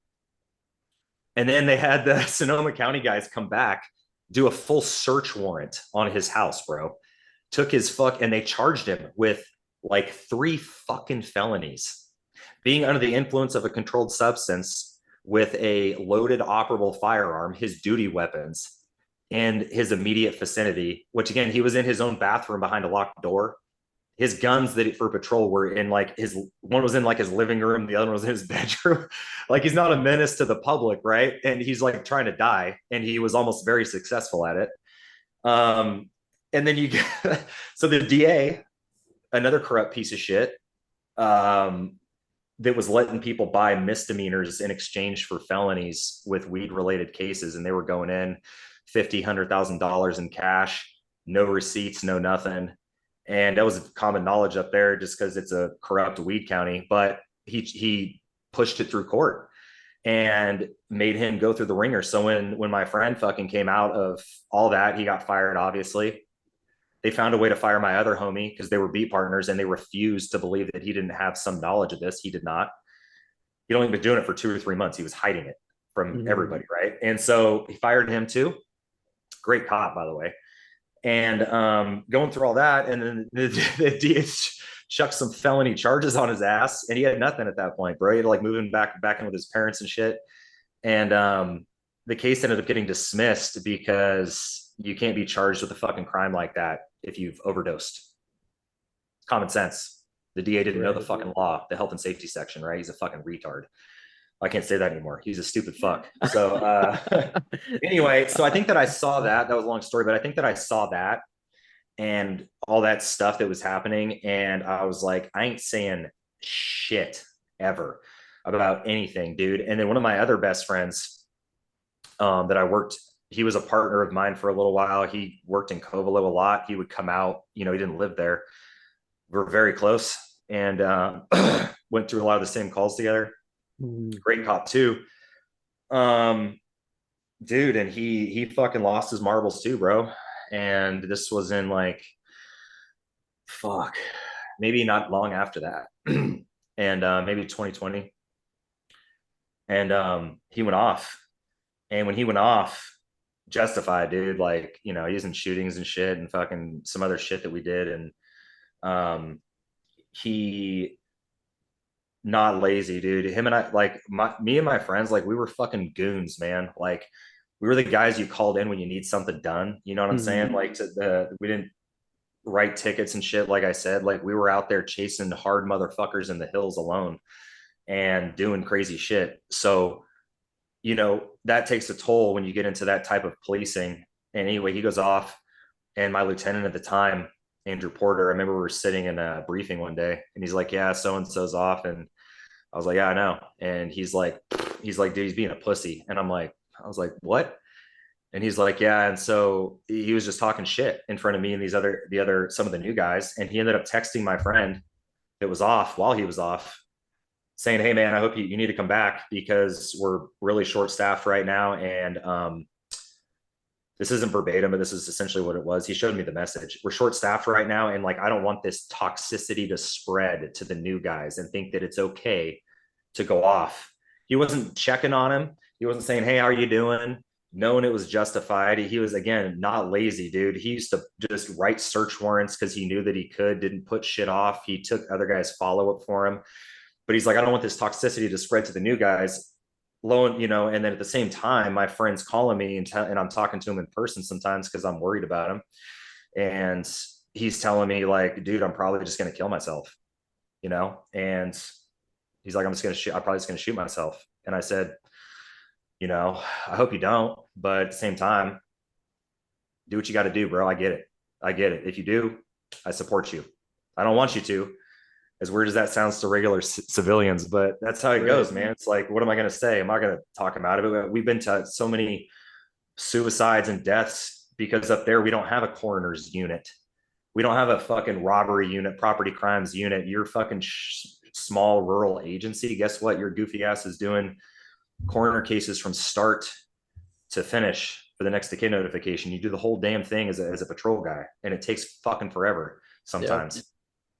And then they had the Sonoma County guys come back, do a full search warrant on his house, bro. Took his and they charged him with like 3 fucking felonies. Being under the influence of a controlled substance with a loaded operable firearm, his duty weapons, and his immediate vicinity, which again, he was in his own bathroom behind a locked door. His guns that for patrol were in like one was in like his living room, the other one was in his bedroom. Like he's not a menace to the public, right? And he's like trying to die, and he was almost very successful at it. And then you get so the DA, another corrupt piece of shit, that was letting people buy misdemeanors in exchange for felonies with weed related cases. And they were going in $50,000-$100,000 in cash, no receipts, no nothing. And that was common knowledge up there just because it's a corrupt weed county, but he pushed it through court and made him go through the ringer. So when my friend fucking came out of all that, he got fired, obviously. They found a way to fire my other homie because they were beat partners, and they refused to believe that he didn't have some knowledge of this. He did not. He'd only been doing it for 2 or 3 months. He was hiding it from everybody, right? And so he fired him too. Great cop, by the way. And going through all that, and then the DA chucked some felony charges on his ass, and he had nothing at that point, bro. He had to like move him back in with his parents and shit. And the case ended up getting dismissed because you can't be charged with a fucking crime like that if you've overdosed. Common sense. The DA didn't know the fucking law, the health and safety section, right? He's a fucking retard. I can't say that anymore. He's a stupid fuck. So anyway, so I think that I saw that. That was a long story, but I think that I saw that and all that stuff that was happening. And I was like, I ain't saying shit ever about anything, dude. And then one of my other best friends that I worked, he was a partner of mine for a little while. He worked in Covelo a lot. He would come out, you know, he didn't live there. We're very close and went through a lot of the same calls together. Great cop too. Dude, and he fucking lost his marbles too, bro. And this was in like, fuck, maybe not long after that. And maybe 2020. And he went off. And when he went off, justified, dude, like, you know, he's in shootings and shit and fucking some other shit that we did. And he not lazy, dude. Him and I, like me and my friends, like we were fucking goons, man. Like we were the guys you called in when you need something done. You know what I'm saying? Like we didn't write tickets and shit. Like I said, like we were out there chasing hard motherfuckers in the hills alone and doing crazy shit. So, you know, that takes a toll when you get into that type of policing. And anyway, he goes off, and my lieutenant at the time, Andrew Porter, I remember we were sitting in a briefing one day, and he's like, yeah, so-and-so's off. And I was like, yeah, I know. And he's like, dude, he's being a pussy. And I was like, what? And he's like, yeah. And so he was just talking shit in front of me and some of the new guys. And he ended up texting my friend that was off while he was off, saying, hey man, I hope you need to come back because we're really short staffed right now. And this isn't verbatim, but this is essentially what it was. He showed me the message. We're short staffed right now. And like, I don't want this toxicity to spread to the new guys and think that it's okay to go off. He wasn't checking on him. He wasn't saying, hey, how are you doing? Knowing it was justified. He was, again, not lazy, dude. He used to just write search warrants because he knew that he could, didn't put shit off. He took other guys' follow up for him. But he's like, I don't want this toxicity to spread to the new guys. And then at the same time, my friend's calling me and I'm talking to him in person sometimes because I'm worried about him. And he's telling me, like, dude, I'm probably just going to kill myself, and he's like, I'm probably just going to shoot myself. And I said, I hope you don't, but at the same time, do what you got to do, bro. I get it. If you do, I support you. I don't want you to, as weird as that sounds to regular civilians, but that's how it goes, man. It's like, what am I going to say? I'm not going to talk him out of it. We've been to so many suicides and deaths because up there, we don't have a coroner's unit. We don't have a fucking robbery unit, property crimes unit. You're fucking small rural agency. Guess what? Your goofy ass is doing coroner cases from start to finish for the next of kin notification. You do the whole damn thing as a patrol guy, and it takes fucking forever sometimes. Yep.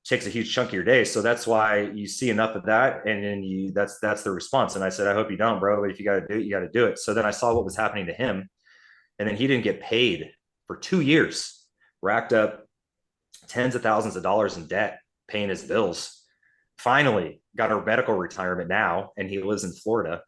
Takes a huge chunk of your day. So that's why you see enough of that. And then that's the response. And I said, I hope you don't, bro. But if you got to do it, you got to do it. So then I saw what was happening to him. And then he didn't get paid for 2 years, racked up tens of thousands of dollars in debt, paying his bills. Finally got a medical retirement now. And he lives in Florida.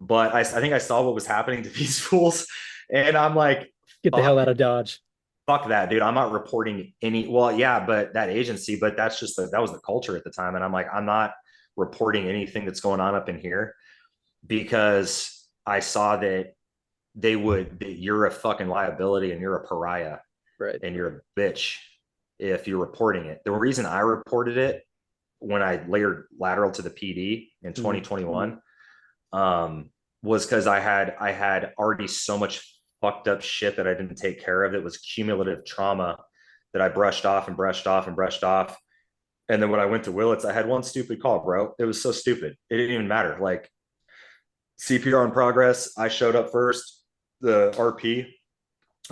But I think I saw what was happening to these fools. And I'm like, get the hell out of Dodge. Fuck that, dude. I'm not reporting but that agency, but that was the culture at the time. And I'm like, I'm not reporting anything that's going on up in here because I saw that you're a fucking liability and you're a pariah. Right. And you're a bitch if you're reporting it. The reason I reported it when I layered lateral to the PD in 2021 was because I had already so much fucked up shit that I didn't take care of. It was cumulative trauma that I brushed off. And then when I went to Willits, I had one stupid call, bro. It was so stupid. It didn't even matter. Like, CPR in progress. I showed up first. The RP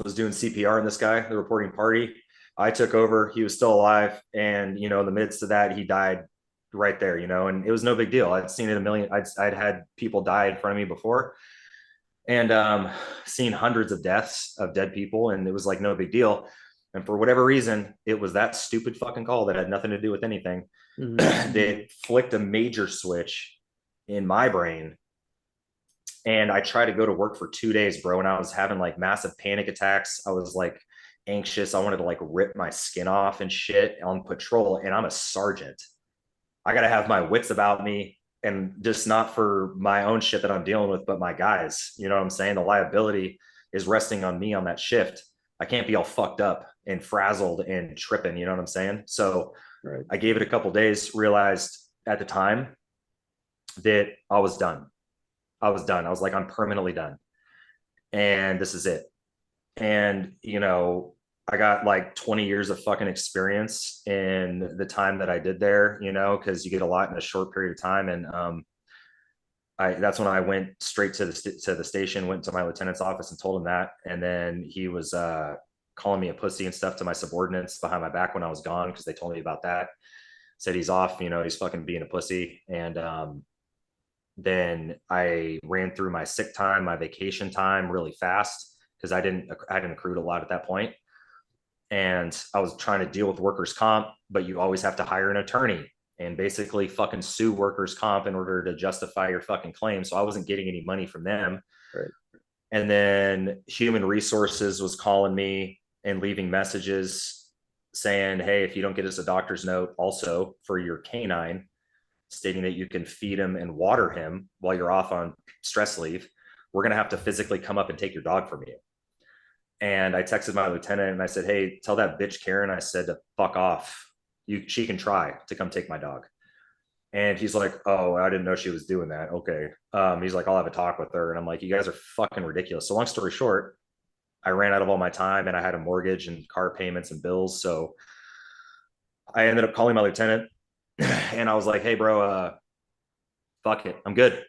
was doing CPR on this guy, the reporting party. I took over. He was still alive. And, in the midst of that, he died right there, and it was no big deal. I'd seen it a million. I'd had people die in front of me before, and seen hundreds of deaths of dead people, and it was like no big deal. And for whatever reason, it was that stupid fucking call that had nothing to do with anything that flicked a major switch in my brain. And I tried to go to work for 2 days, bro, and I was having like massive panic attacks. I was like anxious. I wanted to like rip my skin off and shit on patrol. And I'm a sergeant. I got to have my wits about me, and just not for my own shit that I'm dealing with, but my guys. You know what I'm saying? The liability is resting on me on that shift. I can't be all fucked up and frazzled and tripping. You know what I'm saying? So I gave it a couple days, realized at the time that I was done. I was like, I'm permanently done. And this is it. And, I got like 20 years of fucking experience in the time that I did there, because you get a lot in a short period of time. And that's when I went straight to the station, went to my lieutenant's office and told him that. And then he was calling me a pussy and stuff to my subordinates behind my back when I was gone, because they told me about that. Said he's off, he's fucking being a pussy. And then I ran through my sick time, my vacation time really fast, because I hadn't accrued a lot at that point. And I was trying to deal with workers' comp, but you always have to hire an attorney and basically fucking sue workers' comp in order to justify your fucking claim. So I wasn't getting any money from them. Right. And then human resources was calling me and leaving messages saying, hey, if you don't get us a doctor's note also for your canine, stating that you can feed him and water him while you're off on stress leave, we're going to have to physically come up and take your dog from you. And I texted my lieutenant and I said, hey, tell that bitch Karen, I said, to fuck off. She can try to come take my dog. And he's like, oh, I didn't know she was doing that. Okay. He's like, I'll have a talk with her. And I'm like, you guys are fucking ridiculous. So long story short, I ran out of all my time and I had a mortgage and car payments and bills. So I ended up calling my lieutenant and I was like, hey, bro, fuck it. I'm good.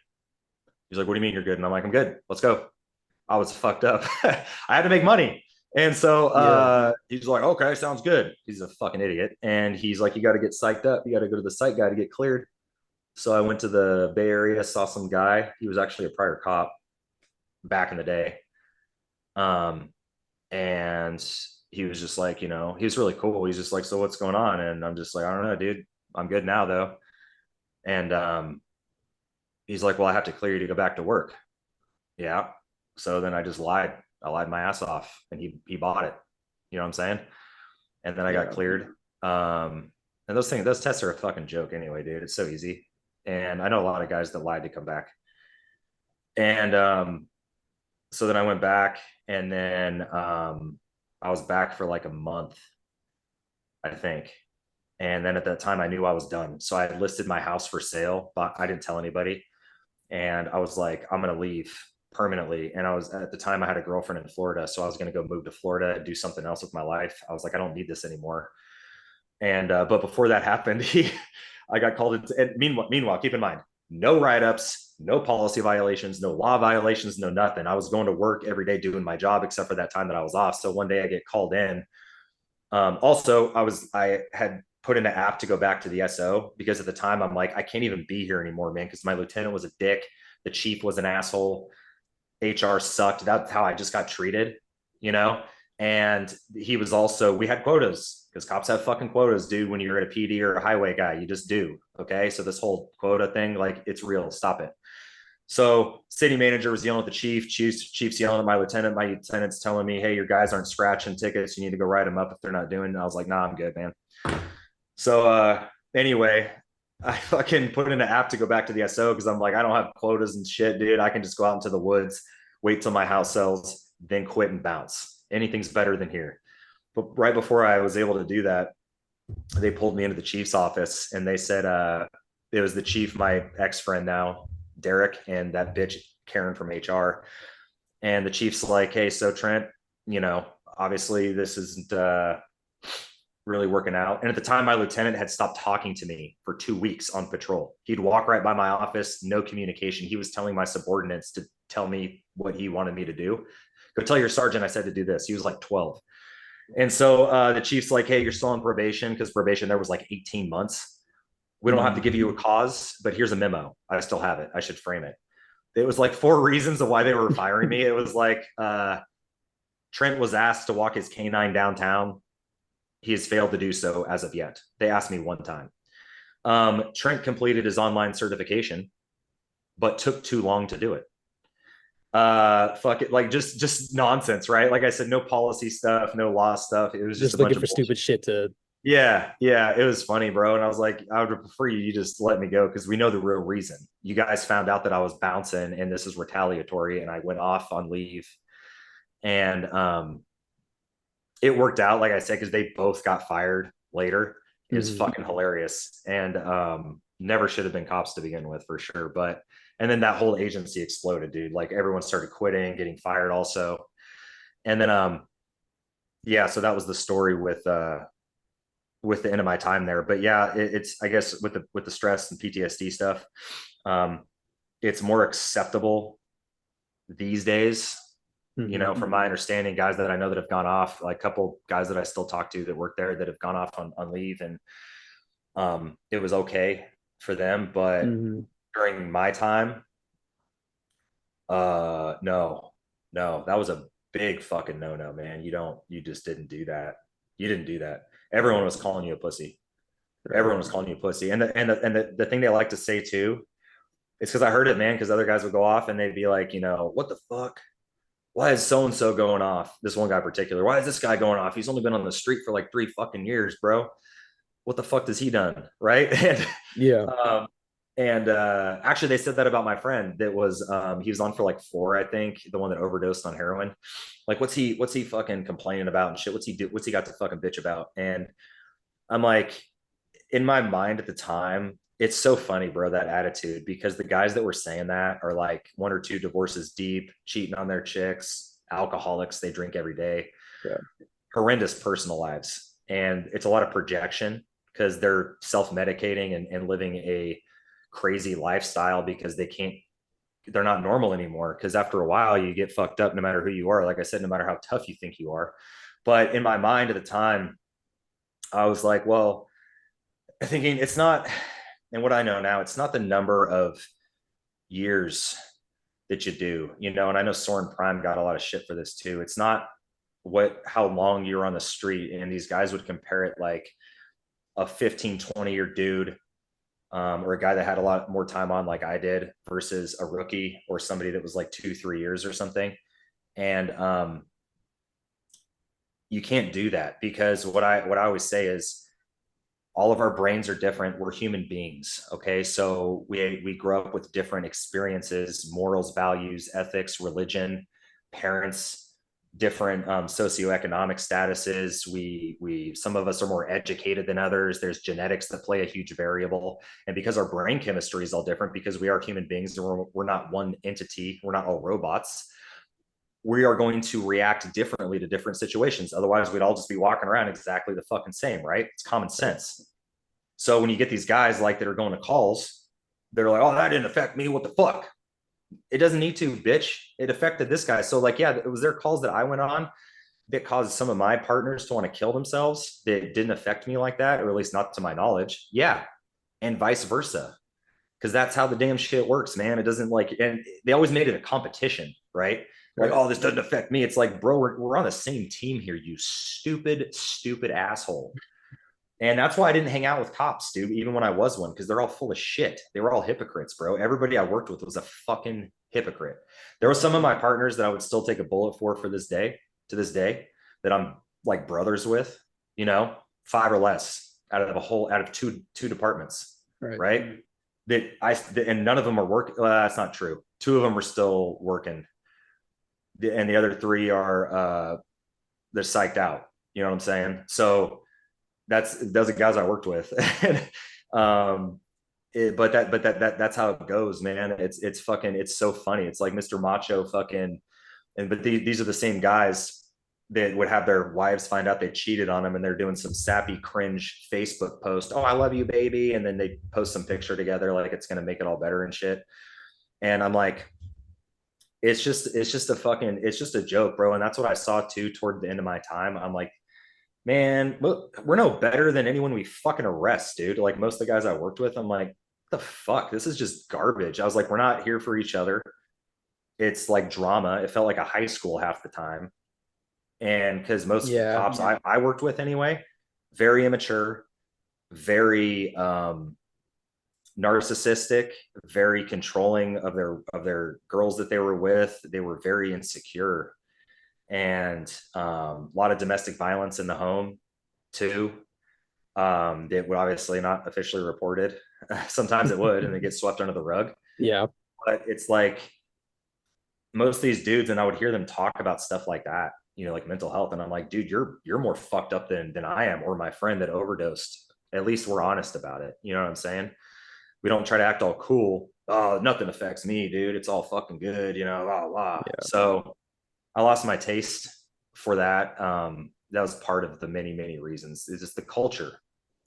He's like, what do you mean you're good? And I'm like, I'm good. Let's go. I was fucked up. I had to make money. And so Yeah. he's like, okay, sounds good. He's a fucking idiot. And he's like, you got to get psyched up. You got to go to the site guy to get cleared. So I went to the Bay Area, saw some guy. He was actually a prior cop back in the day. Um, and he was just like, he was really cool. He's just like, so what's going on? And I'm just like, I don't know, dude. I'm good now though. And he's like, well, I have to clear you to go back to work. Yeah. So then I just lied. I lied my ass off and he bought it. You know what I'm saying? And then I got Yeah. cleared. And those tests are a fucking joke anyway, dude. It's so easy. And I know a lot of guys that lied to come back. And so then I went back and then I was back for like a month, I think. And then at that time I knew I was done. So I had listed my house for sale, but I didn't tell anybody. And I was like, I'm gonna leave permanently. And I was at the time I had a girlfriend in Florida, so I was gonna go move to Florida and do something else with my life. I was like, I don't need this anymore. And but before that happened, I got called into. And meanwhile, keep in mind, no write-ups, no policy violations, no law violations, no nothing. I was going to work every day doing my job, except for that time that I was off. So one day I get called in. Also, I had put in an app to go back to the SO because at the time I'm like, I can't even be here anymore, man, because my lieutenant was a dick, the chief was an asshole, HR sucked. That's how I just got treated, you know? And he was also, we had quotas because cops have fucking quotas, dude. When you're at a PD or a highway guy, you just do. Okay. So this whole quota thing, like it's real. Stop it. So city manager was yelling at the chief's yelling at my lieutenant. My lieutenant's telling me, hey, your guys aren't scratching tickets. You need to go write them up if they're not doing it. And I was like, nah, I'm good, man. So anyway, I fucking put in an app to go back to the SO because I'm like, I don't have quotas and shit, dude. I can just go out into the woods, wait till my house sells, then quit and bounce. Anything's better than here. But right before I was able to do that, they pulled me into the chief's office and they said it was the chief, my ex-friend now, Derek, and that bitch Karen from HR. And the chief's like, hey, so Trent, obviously this isn't really working out. And at the time, my lieutenant had stopped talking to me for 2 weeks on patrol. He'd walk right by my office, no communication. He was telling my subordinates to tell me what he wanted me to do. Go tell your sergeant I said to do this. He was like 12. And so the chief's like, hey, you're still on probation because probation there was like 18 months. We don't have to give you a cause, but here's a memo. I still have it. I should frame it. It was like 4 reasons of why they were firing me. It was like Trent was asked to walk his canine downtown. He has failed to do so as of yet. They asked me one time. Trent completed his online certification, but took too long to do it. Fuck it, like just nonsense, right? Like I said, no policy stuff, no law stuff. It was just a bunch looking of for bullshit. stupid shit to. Yeah, it was funny, bro. And I was like, I would prefer you just let me go because we know the real reason. You guys found out that I was bouncing and this is retaliatory, and I went off on leave. And it worked out, like I said, because they both got fired later. It was fucking hilarious. And never should have been cops to begin with, for sure. But and then that whole agency exploded, dude. Like everyone started quitting, getting fired also. And then yeah, so that was the story with the end of my time there. But yeah, it's I guess with the stress and PTSD stuff, it's more acceptable these days. From my understanding, guys that I know that have gone off, like a couple guys that I still talk to that work there that have gone off on leave, and it was okay for them. But during my time, no, that was a big fucking no, man. You just didn't do that. You didn't do that. Everyone was calling you a pussy. Everyone was calling you a pussy. And the thing they like to say too, is because I heard it, man, because other guys would go off and they'd be like, what the fuck? Why is so-and-so going off? This one guy in particular. Why is this guy going off? He's only been on the street for like 3 fucking years, bro. What the fuck does he done? Right. And Yeah. Actually they said that about my friend that was he was on for like 4, I think, the one that overdosed on heroin. Like what's he fucking complaining about and shit? What's he got to fucking bitch about? And I'm like, in my mind at the time, it's so funny, bro, that attitude, because the guys that were saying that are like 1 or 2 divorces deep, cheating on their chicks, alcoholics. They drink every day. Yeah. Horrendous personal lives. And it's a lot of projection because they're self-medicating and living a crazy lifestyle because they're not normal anymore. Because after a while, you get fucked up no matter who you are. Like I said, no matter how tough you think you are. But in my mind at the time, I was like, well, thinking it's not, and what I know now, it's not the number of years that you do, and I know Soren Prime got a lot of shit for this too. It's not how long you're on the street. And these guys would compare it like a 15, 20-year dude, or a guy that had a lot more time on like I did versus a rookie or somebody that was like 2, 3 years or something. And you can't do that because what I always say is all of our brains are different. We're human beings. Okay. So we grow up with different experiences, morals, values, ethics, religion, parents, different socioeconomic statuses. Some of us are more educated than others. There's genetics that play a huge variable. And because our brain chemistry is all different, because we are human beings and we're not one entity, we're not all robots, we are going to react differently to different situations. Otherwise, we'd all just be walking around exactly the fucking same, right? It's common sense. So when you get these guys like that are going to calls, they're like, oh, that didn't affect me. What the fuck? It doesn't need to, bitch. It affected this guy. So like, yeah, it was their calls that I went on that caused some of my partners to want to kill themselves that didn't affect me like that, or at least not to my knowledge. Yeah. And vice versa. Because that's how the damn shit works, man. It doesn't like, and they always made it a competition, right? Like, oh, this doesn't affect me. It's like, bro, we're on the same team here, you stupid, stupid asshole. And that's why I didn't hang out with cops, dude, even when I was one, because they're all full of shit. They were all hypocrites, bro. Everybody I worked with was a fucking hypocrite. There were some of my partners that I would still take a bullet for this day, to this day, that I'm like brothers with, 5 or less out of two departments, right? And none of them are working. That's not true. 2 of them are still working, and the other 3 are they're psyched out. You know what I'm saying? So those are guys I worked with. That's how it goes, man. It's so funny. It's like Mr. Macho fucking, but these are the same guys that would have their wives find out they cheated on them, and they're doing some sappy cringe Facebook post. Oh, I love you, baby. And then they post some picture together like it's going to make it all better and shit. And I'm like, it's just a joke, bro. And that's what I saw too toward the end of my time. I'm like, man, we're no better than anyone we fucking arrest, dude. Like most of the guys I worked with, I'm like, what the fuck? This is just garbage. I was like, we're not here for each other. It's like drama. It felt like a high school half the time. And because most of the cops I worked with anyway, very immature, very narcissistic, very controlling of their girls that they were with. They were very insecure, and a lot of domestic violence in the home too. That would obviously not officially reported. Sometimes it would, and it gets swept under the rug. Yeah. But it's like most of these dudes, and I would hear them talk about stuff like that, like mental health. And I'm like, dude, you're more fucked up than I am, or my friend that overdosed. At least we're honest about it. You know what I'm saying? We don't try to act all cool. Oh, nothing affects me, dude. It's all fucking good, blah, blah. Yeah. So I lost my taste for that. That was part of the many, many reasons. It's just the culture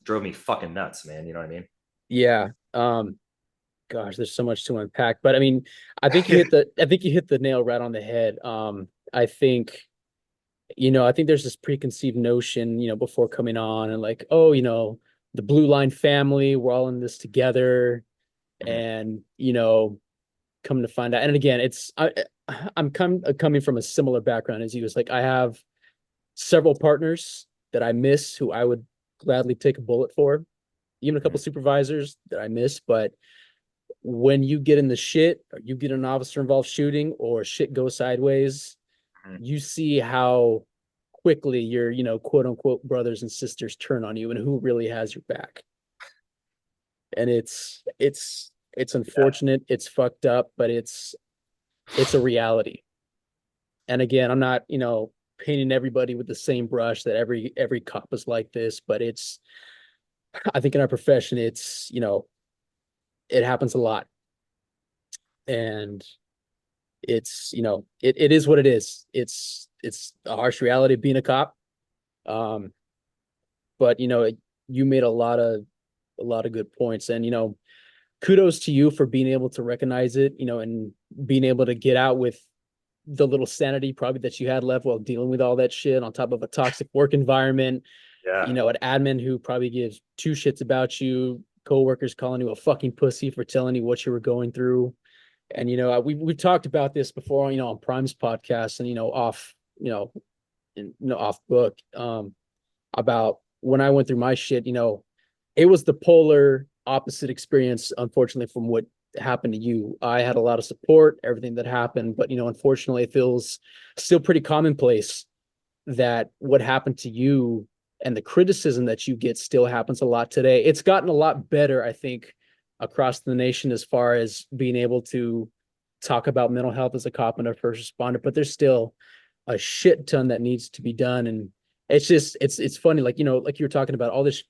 drove me fucking nuts, man. You know what I mean? Yeah. Gosh, there's so much to unpack. But I mean, I think you hit the nail right on the head. I think, I think there's this preconceived notion, before coming on, and like, oh, the Blue Line family, we're all in this together. And, come to find out. And again, I'm coming from a similar background as you. It's like I have several partners that I miss who I would gladly take a bullet for, even a couple supervisors that I miss. But when you get in the shit, or you get an officer involved shooting, or shit goes sideways, you see how quickly your, quote unquote brothers and sisters turn on you and who really has your back. And it's unfortunate, it's fucked up, but it's a reality. And again, I'm not, painting everybody with the same brush that every cop is like this, but I think in our profession, it's, it happens a lot. And it's, it is what it is. It's a harsh reality of being a cop. Um, but you made a lot of good points, and kudos to you for being able to recognize it, and being able to get out with the little sanity probably that you had left while dealing with all that shit on top of a toxic work environment, Yeah. an admin who probably gives two shits about you, coworkers calling you a fucking pussy for telling you what you were going through. And we've talked about this before, on Prime's podcast, and off, off book, about when I went through my shit. It was the polar opposite experience, unfortunately, from what happened to you. I had a lot of support, everything that happened, but unfortunately, it feels still pretty commonplace that what happened to you and the criticism that you get still happens a lot today. It's gotten a lot better, I think, across the nation as far as being able to talk about mental health as a cop and a first responder, but there's still a shit ton that needs to be done. And it's just it's funny, like like you were talking about all this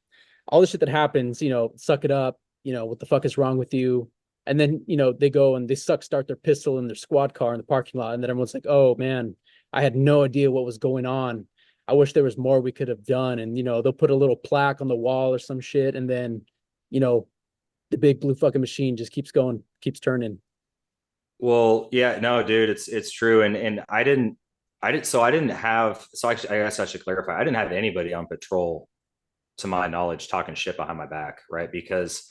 shit that happens, suck it up, what the fuck is wrong with you? And then, they go and they start their pistol in their squad car in the parking lot, and then everyone's like, oh man, I had no idea what was going on. I wish there was more we could have done. And they'll put a little plaque on the wall or some shit, and then you know the big blue fucking machine just keeps going, keeps turning. Well, yeah, no, dude, it's true. And I didn't have, so I guess I should clarify. I didn't have anybody on patrol to my knowledge talking shit behind my back, right? Because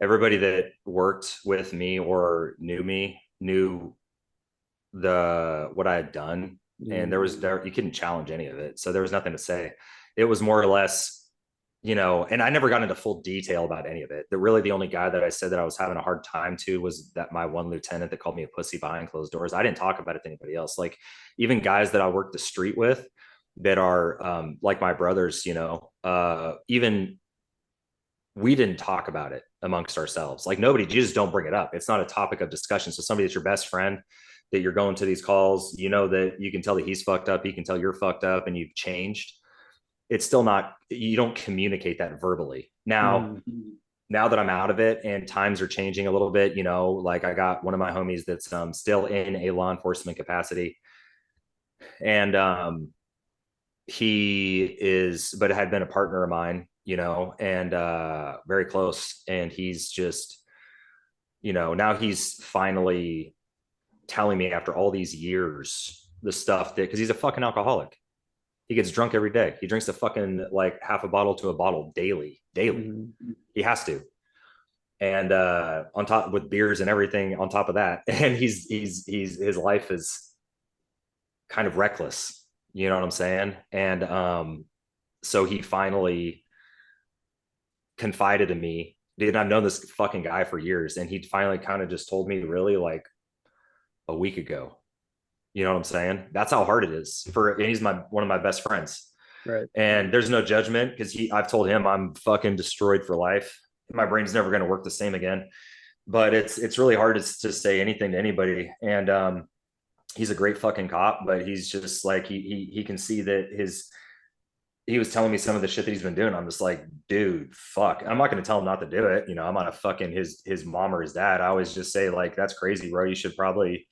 everybody that worked with me or knew me knew the what I had done, and there you couldn't challenge any of it. So there was nothing to say. It was more or less, and I never got into full detail about any of it. The only guy that I said that I was having a hard time to was that my one lieutenant that called me a pussy behind closed doors. I didn't talk about it to anybody else. Like even guys that I worked the street with that are like my brothers, even we didn't talk about it amongst ourselves. Like nobody, you just don't bring it up. It's not a topic of discussion. So somebody that's your best friend that you're going to these calls, that you can tell that he's fucked up, he can tell you're fucked up and you've changed. It's still not, you don't communicate that verbally. Now that I'm out of it and times are changing a little bit, like I got one of my homies that's still in a law enforcement capacity. And he is, but had been a partner of mine, and very close. And he's just, now he's finally telling me after all these years the stuff that, because he's a fucking alcoholic. He gets drunk every day. He drinks a fucking like half a bottle to a bottle daily. He has to. And on top with beers and everything on top of that. And he's his life is kind of reckless. You know what I'm saying? And so he finally confided in me. Dude, I've known this fucking guy for years, and he finally kind of just told me really like a week ago. You know what I'm saying? That's how hard it is for, and he's one of my best friends. Right. And there's no judgment because I've told him I'm fucking destroyed for life. My brain's never going to work the same again. But it's really hard to say anything to anybody. And he's a great fucking cop, but he's just like he can see that he was telling me some of the shit that he's been doing. I'm just like, dude, fuck. I'm not going to tell him not to do it. I'm not a fucking his mom or his dad. I always just say like, that's crazy, bro. You should probably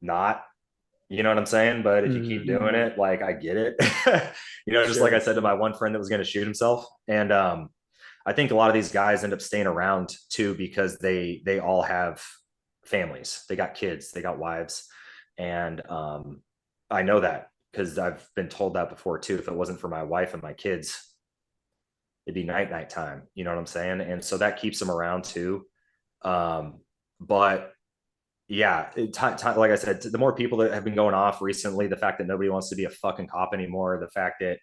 not. You know what I'm saying? But if you keep doing it, like I get it. Just Sure. like I said to my one friend that was going to shoot himself. And I think a lot of these guys end up staying around too because they all have families. They got kids, they got wives. And I know that because I've been told that before too. If it wasn't for my wife and my kids, it'd be night time. You know what I'm saying? And so that keeps them around too. But yeah, like I said, the more people that have been going off recently, the fact that nobody wants to be a fucking cop anymore, the fact that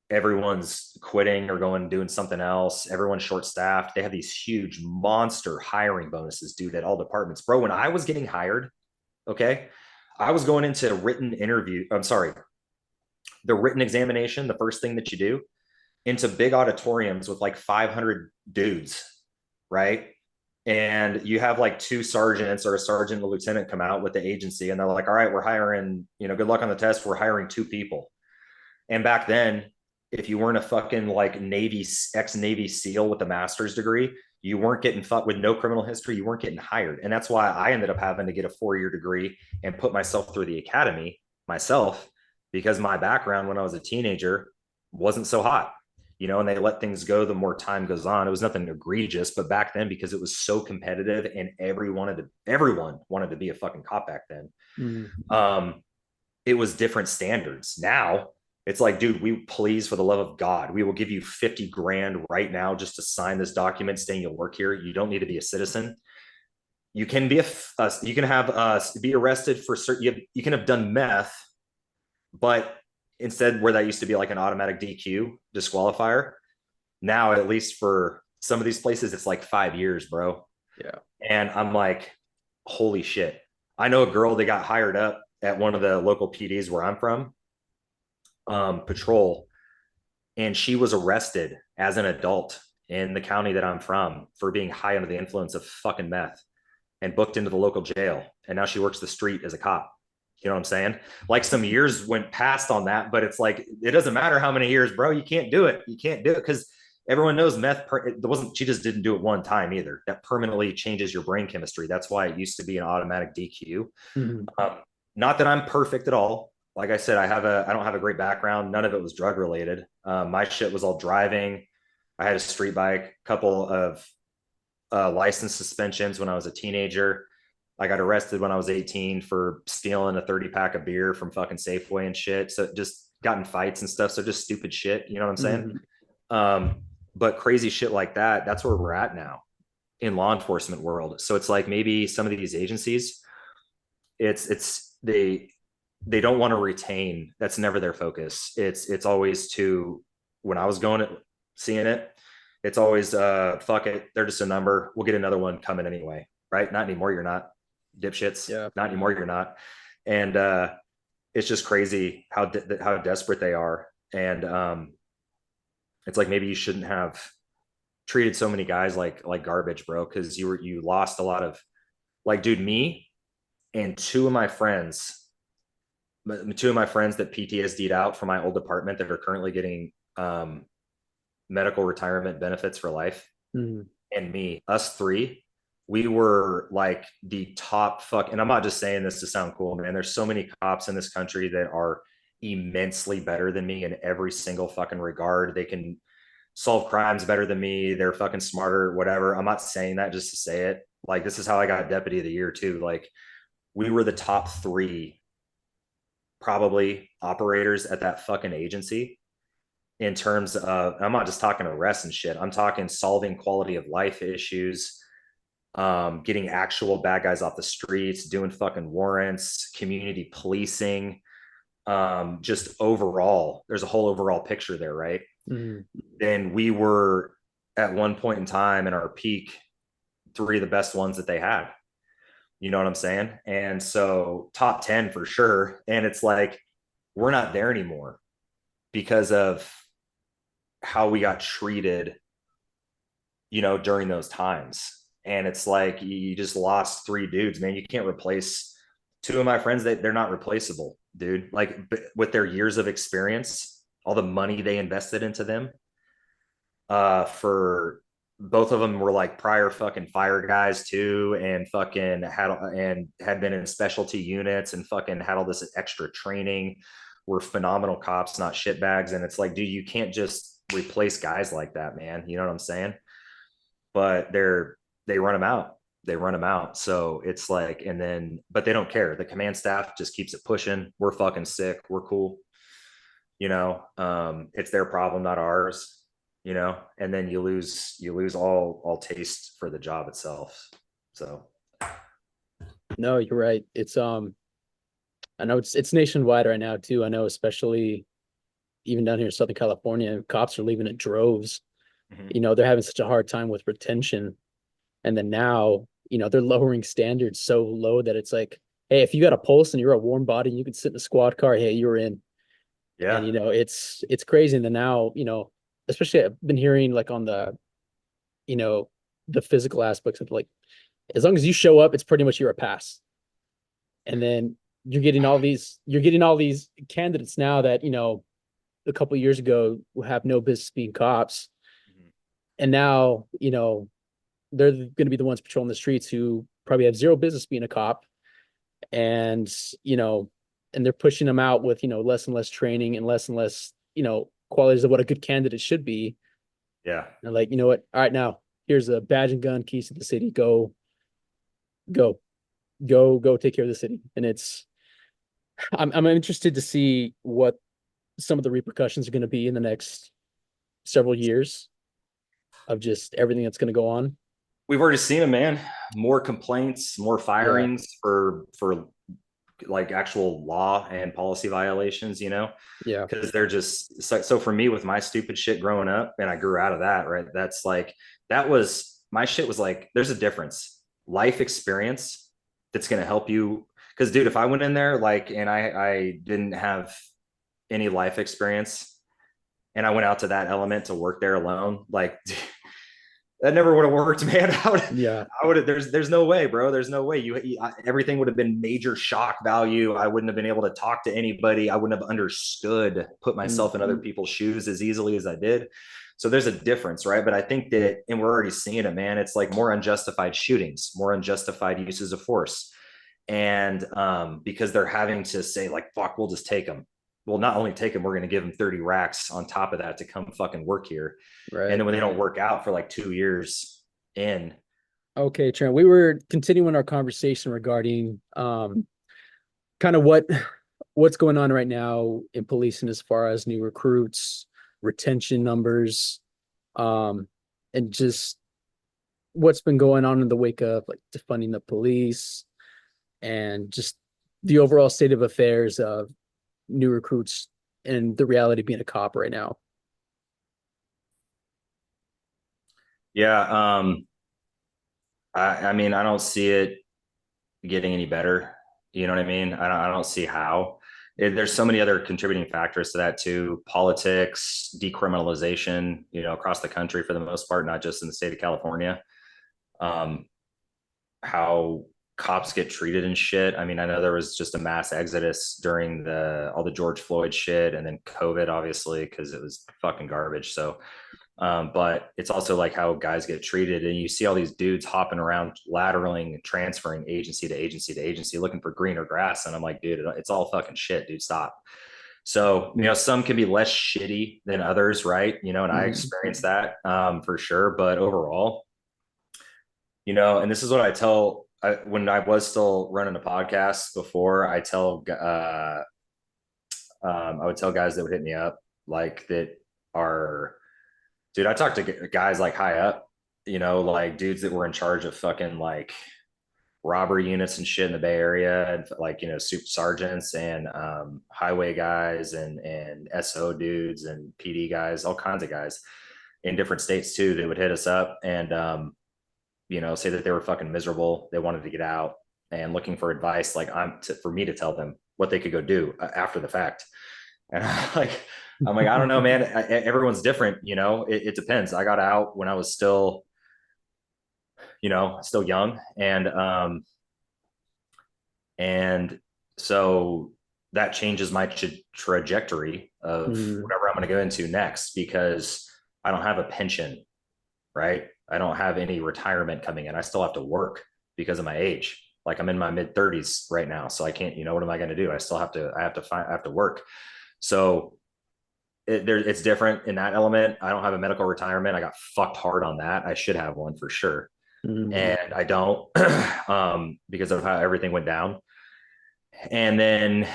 everyone's quitting or going and doing something else, everyone's short staffed. They have these huge monster hiring bonuses, dude, at all departments. Bro, when I was getting hired, okay, I was going into a written interview. I'm sorry, the written examination, the first thing that you do, into big auditoriums with like 500 dudes, right? And you have like two sergeants or a sergeant and a lieutenant come out with the agency, and they're like, all right, we're hiring, good luck on the test. We're hiring 2 people. And back then, if you weren't a fucking like ex-Navy SEAL with a master's degree, you weren't getting fucked with no criminal history, you weren't getting hired. And that's why I ended up having to get a 4-year degree and put myself through the academy myself, because my background when I was a teenager wasn't so hot, and they let things go the more time goes on. It was nothing egregious, but back then, because it was so competitive and everyone wanted to be a fucking cop back then. It was different standards. Now it's like, dude, please, for the love of God, we will give you 50 grand right now just to sign this document saying you'll work here. You don't need to be a citizen. You can be be arrested for certain, you can have done meth, but instead, where that used to be like an automatic DQ disqualifier, now, at least for some of these places, it's like 5 years, bro. Yeah. And I'm like, holy shit. I know a girl that got hired up at one of the local PDs where I'm from, patrol, and she was arrested as an adult in the county that I'm from for being high under the influence of fucking meth and booked into the local jail. And now she works the street as a cop. You know what I'm saying? Like, some years went past on that, but it's like, it doesn't matter how many years, bro. You can't do it. You can't do it because everyone knows meth. She just didn't do it one time either. That permanently changes your brain chemistry. That's why it used to be an automatic DQ. Not that I'm perfect at all. Like I said, I don't have a great background. None of it was drug related. My shit was all driving. I had a street bike, a couple of license suspensions when I was a teenager. I got arrested when I was 18 for stealing a 30 pack of beer from fucking Safeway and shit. So just got in fights and stuff. So just stupid shit. You know what I'm saying? But crazy shit like that, that's where we're at now in law enforcement world. So it's like, maybe some of these agencies, they don't want to retain. That's never their focus. It's always when I was seeing it, it's always, fuck it. They're just a number. We'll get another one coming anyway. Right. Not anymore. You're not. Dipshits. Yeah. Not anymore. You're not. And it's just crazy how desperate they are. And it's like, maybe you shouldn't have treated so many guys like garbage, bro, because you lost a lot of, like, dude, me and two of my friends that PTSD'd out from my old department that are currently getting medical retirement benefits for life, and me, us three, we were like the top and I'm not just saying this to sound cool, man. There's so many cops in this country that are immensely better than me in every single fucking regard. They can solve crimes better than me. They're fucking smarter, whatever. I'm not saying that just to say it. Like, this is how I got deputy of the year too. Like, we were the top 3 probably operators at that fucking agency in terms of, I'm not just talking arrests and shit. I'm talking solving quality of life issues, getting actual bad guys off the streets, doing fucking warrants, community policing, just overall, there's a whole overall picture there, right? And we were at one point in time in our peak 3 of the best ones that they had. You know what I'm saying? And so top 10 for sure. And it's like, we're not there anymore because of how we got treated, during those times. And it's like, you just lost 3 dudes, man. You can't replace 2 of my friends. They're not replaceable, dude. Like, with their years of experience, all the money they invested into them, for both of them were like prior fucking fire guys too, and fucking had been in specialty units and fucking had all this extra training, were phenomenal cops, not shitbags. And it's like, dude, you can't just replace guys like that, man. You know what I'm saying? But they run them out. They run them out. So it's like, but they don't care. The command staff just keeps it pushing. We're fucking sick. We're cool. It's their problem, not ours, and then you lose all taste for the job itself. So. No, you're right. It's, I know it's nationwide right now too. I know, especially even down here in Southern California, cops are leaving in droves. They're having such a hard time with retention. And then now, they're lowering standards so low that it's like, hey, if you got a pulse and you're a warm body, you can sit in a squad car, hey, you're in. Yeah. And it's crazy. And then now, especially I've been hearing like on the, the physical aspects of, like, as long as you show up, it's pretty much you're a pass. And then you're getting all these candidates now that, a couple of years ago have no business being cops. And now, they're going to be the ones patrolling the streets who probably have zero business being a cop, and you know, and they're pushing them out with less and less training and less qualities of what a good candidate should be. Yeah. And like, you know what? All right, now here's a badge and gun, keys to the city. Go, go, take care of the city. And I'm interested to see what some of the repercussions are going to be in the next several years of just everything that's going to go on. We've already seen it, man. More complaints, more Yeah, firings for like actual law and policy violations, yeah, because they're just so for me with my stupid shit growing up, and I grew out of that, right? That's like that was my shit was like there's a difference. Life experience that's gonna help you. Because dude, if I went in there like and I didn't have any life experience and I went out to that element to work there alone, like that never would have worked, man. yeah. I would have. There's no way, bro. There's no way. Everything would have been major shock value. I wouldn't have been able to talk to anybody. I wouldn't have understood, put myself in other people's shoes as easily as I did. So there's a difference, right? But I think that, and we're already seeing it, man. It's like more unjustified shootings, more unjustified uses of force, and because they're having to say like, "Fuck, we'll just take them." Well, not only take them, we're going to give them 30 racks on top of that to come fucking work here. And Right. then when they don't work out for like 2 years in. Okay, Trent. We were continuing our conversation regarding kind of what's going on right now in policing as far as new recruits, retention numbers, um, and just what's been going on in the wake of like defunding the police and just the overall state of affairs of new recruits and the reality of being a cop right now. Yeah. I mean, I don't see it getting any better. You know what I mean? I don't see how. There's so many other contributing factors to that too. Politics, decriminalization, across the country for the most part, not just in the state of California. Um, how cops get treated and shit. I mean, I know there was just a mass exodus during all the George Floyd shit and then COVID, obviously, because it was fucking garbage. So but it's also like how guys get treated, and you see all these dudes hopping around, lateraling, transferring agency to agency to agency, looking for greener grass. And I'm like, dude, it's all fucking shit, dude. Stop. So, some can be less shitty than others, right? And I experienced that for sure. But overall, and this is what I tell when I was still running a podcast before, I would tell guys that would hit me up like that are, dude, I talked to guys like high up, like dudes that were in charge of fucking like robbery units and shit in the Bay Area, and like super sergeants and highway guys and SO dudes and PD guys, all kinds of guys in different states too. They would hit us up and say that they were fucking miserable, they wanted to get out, and looking for advice, like for me to tell them what they could go do after the fact. And I'm like, I don't know, man. Everyone's different, it depends. I got out when I was still young, and so that changes my trajectory of whatever I'm going to go into next, because I don't have a pension, right? I don't have any retirement coming in. I still have to work because of my age. Like I'm in my mid 30s right now, so I can't. What am I going to do? I have to work. So it's different in that element. I don't have a medical retirement. I got fucked hard on that. I should have one for sure, and I don't because of how everything went down. And then,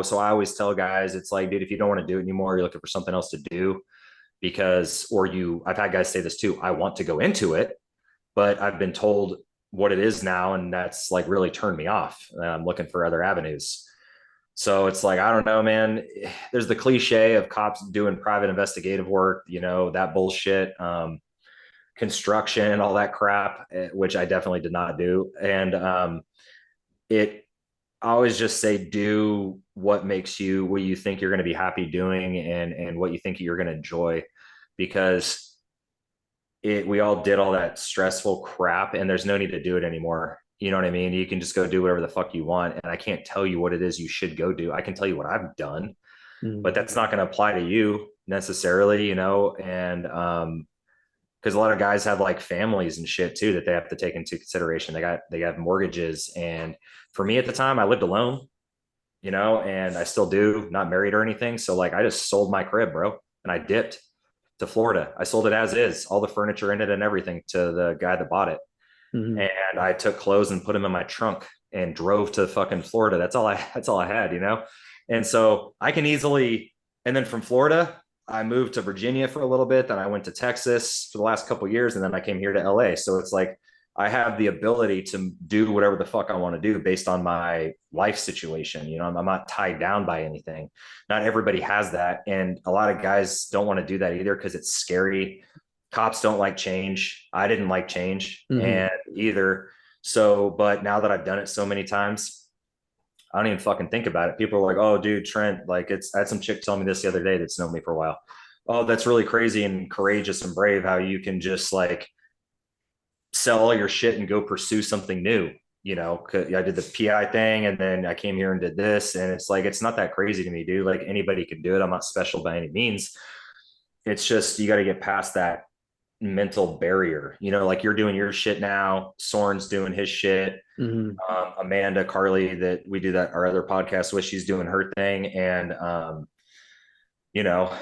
so I always tell guys, it's like, dude, if you don't want to do it anymore, you're looking for something else to do. I've had guys say this too, I want to go into it, but I've been told what it is now, and that's like really turned me off. I'm looking for other avenues. So it's like, I don't know, man. There's the cliche of cops doing private investigative work, that bullshit, construction and all that crap, which I definitely did not do. And I always just say, do what you think you're going to be happy doing, and what you think you're going to enjoy, because we all did all that stressful crap, and there's no need to do it anymore. You know what I mean? You can just go do whatever the fuck you want. And I can't tell you what it is you should go do. I can tell you what I've done, but that's not going to apply to you necessarily, and because a lot of guys have like families and shit too that they have to take into consideration. They have mortgages, and for me at the time, I lived alone, and I still do, not married or anything. So like I just sold my crib, bro, and I dipped to Florida. I sold it as is, all the furniture in it and everything, to the guy that bought it. Mhm. And I took clothes and put them in my trunk and drove to fucking Florida. That's all I had. And so I can easily, and then from Florida, I moved to Virginia for a little bit. Then I went to Texas for the last couple of years, and then I came here to LA. So it's like I have the ability to do whatever the fuck I want to do based on my life situation. I'm not tied down by anything. Not everybody has that, and a lot of guys don't want to do that either because it's scary. Cops don't like change. I didn't like change Mhm. and either. So, but now that I've done it so many times, I don't even fucking think about it. People are like, "Oh, dude, Trent, like I had some chick tell me this the other day that's known me for a while. Oh, that's really crazy and courageous and brave how you can just like sell all your shit and go pursue something new. I did the PI thing and then I came here and did this. And it's like, it's not that crazy to me, dude. Like anybody can do it. I'm not special by any means. It's just, you got to get past that mental barrier. Like you're doing your shit now. Soren's doing his shit. Mhm. Amanda Carly, that we do that our other podcast with, she's doing her thing. And you know,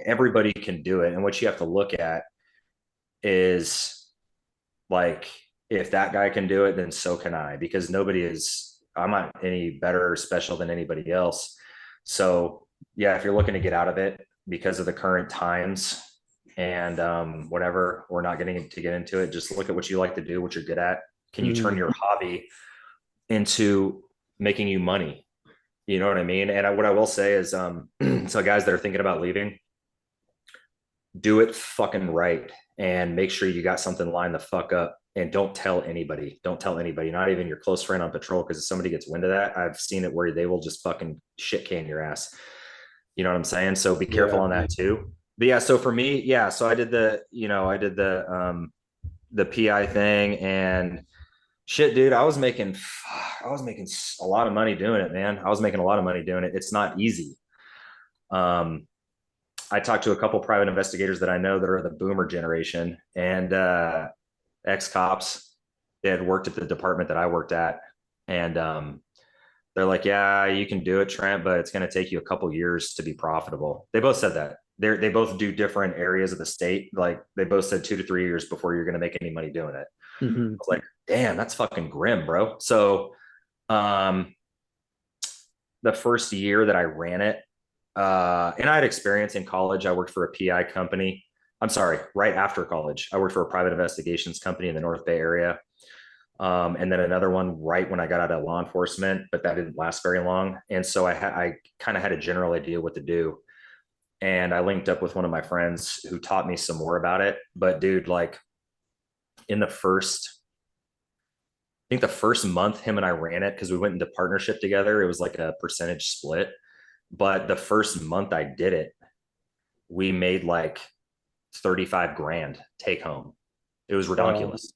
everybody can do it. And what you have to look at is like, if that guy can do it, then so can I, because I'm not any better or special than anybody else. So yeah, if you're looking to get out of it because of the current times and whatever, we're not getting to get into it. Just look at what you like to do, what you're good at. Can you turn Mhm. your hobby into making you money? You know what I mean? And what I will say is, so guys that are thinking about leaving, do it fucking right and make sure you got something lined the fuck up, and don't tell anybody. Don't tell anybody, not even your close friend on patrol, because if somebody gets wind of that, I've seen it where they will just fucking shit can your ass. You know what I'm saying? So be Yeah. careful on that too. But yeah, so for me, yeah, so I did the PI thing, and shit, dude, I was making a lot of money doing it, man. I was making a lot of money doing it. It's not easy. Um, I talked to a couple private investigators that I know that are the boomer generation, and ex cops. They had worked at the department that I worked at, and they're like, "Yeah, you can do it, Trent, but it's going to take you a couple years to be profitable." They both said that. They both do different areas of the state. Like they both said 2 to 3 years before you're going to make any money doing it. I Mhm. was like, "Damn, that's fucking grim, bro." So, um, the first year that I ran it, and I had experience in college. I worked for a PI company. I'm sorry, right after college, I worked for a private investigations company in the North Bay area. And then another one right when I got out of law enforcement, but that didn't last very long. And so I kind of had a general idea what to do. And I linked up with one of my friends who taught me some more about it. But dude, like in I think the first month him and I ran it, because we went into partnership together. It was like a percentage split. But the first month I did it, we made like 35 grand take home. It was Wow. ridiculous.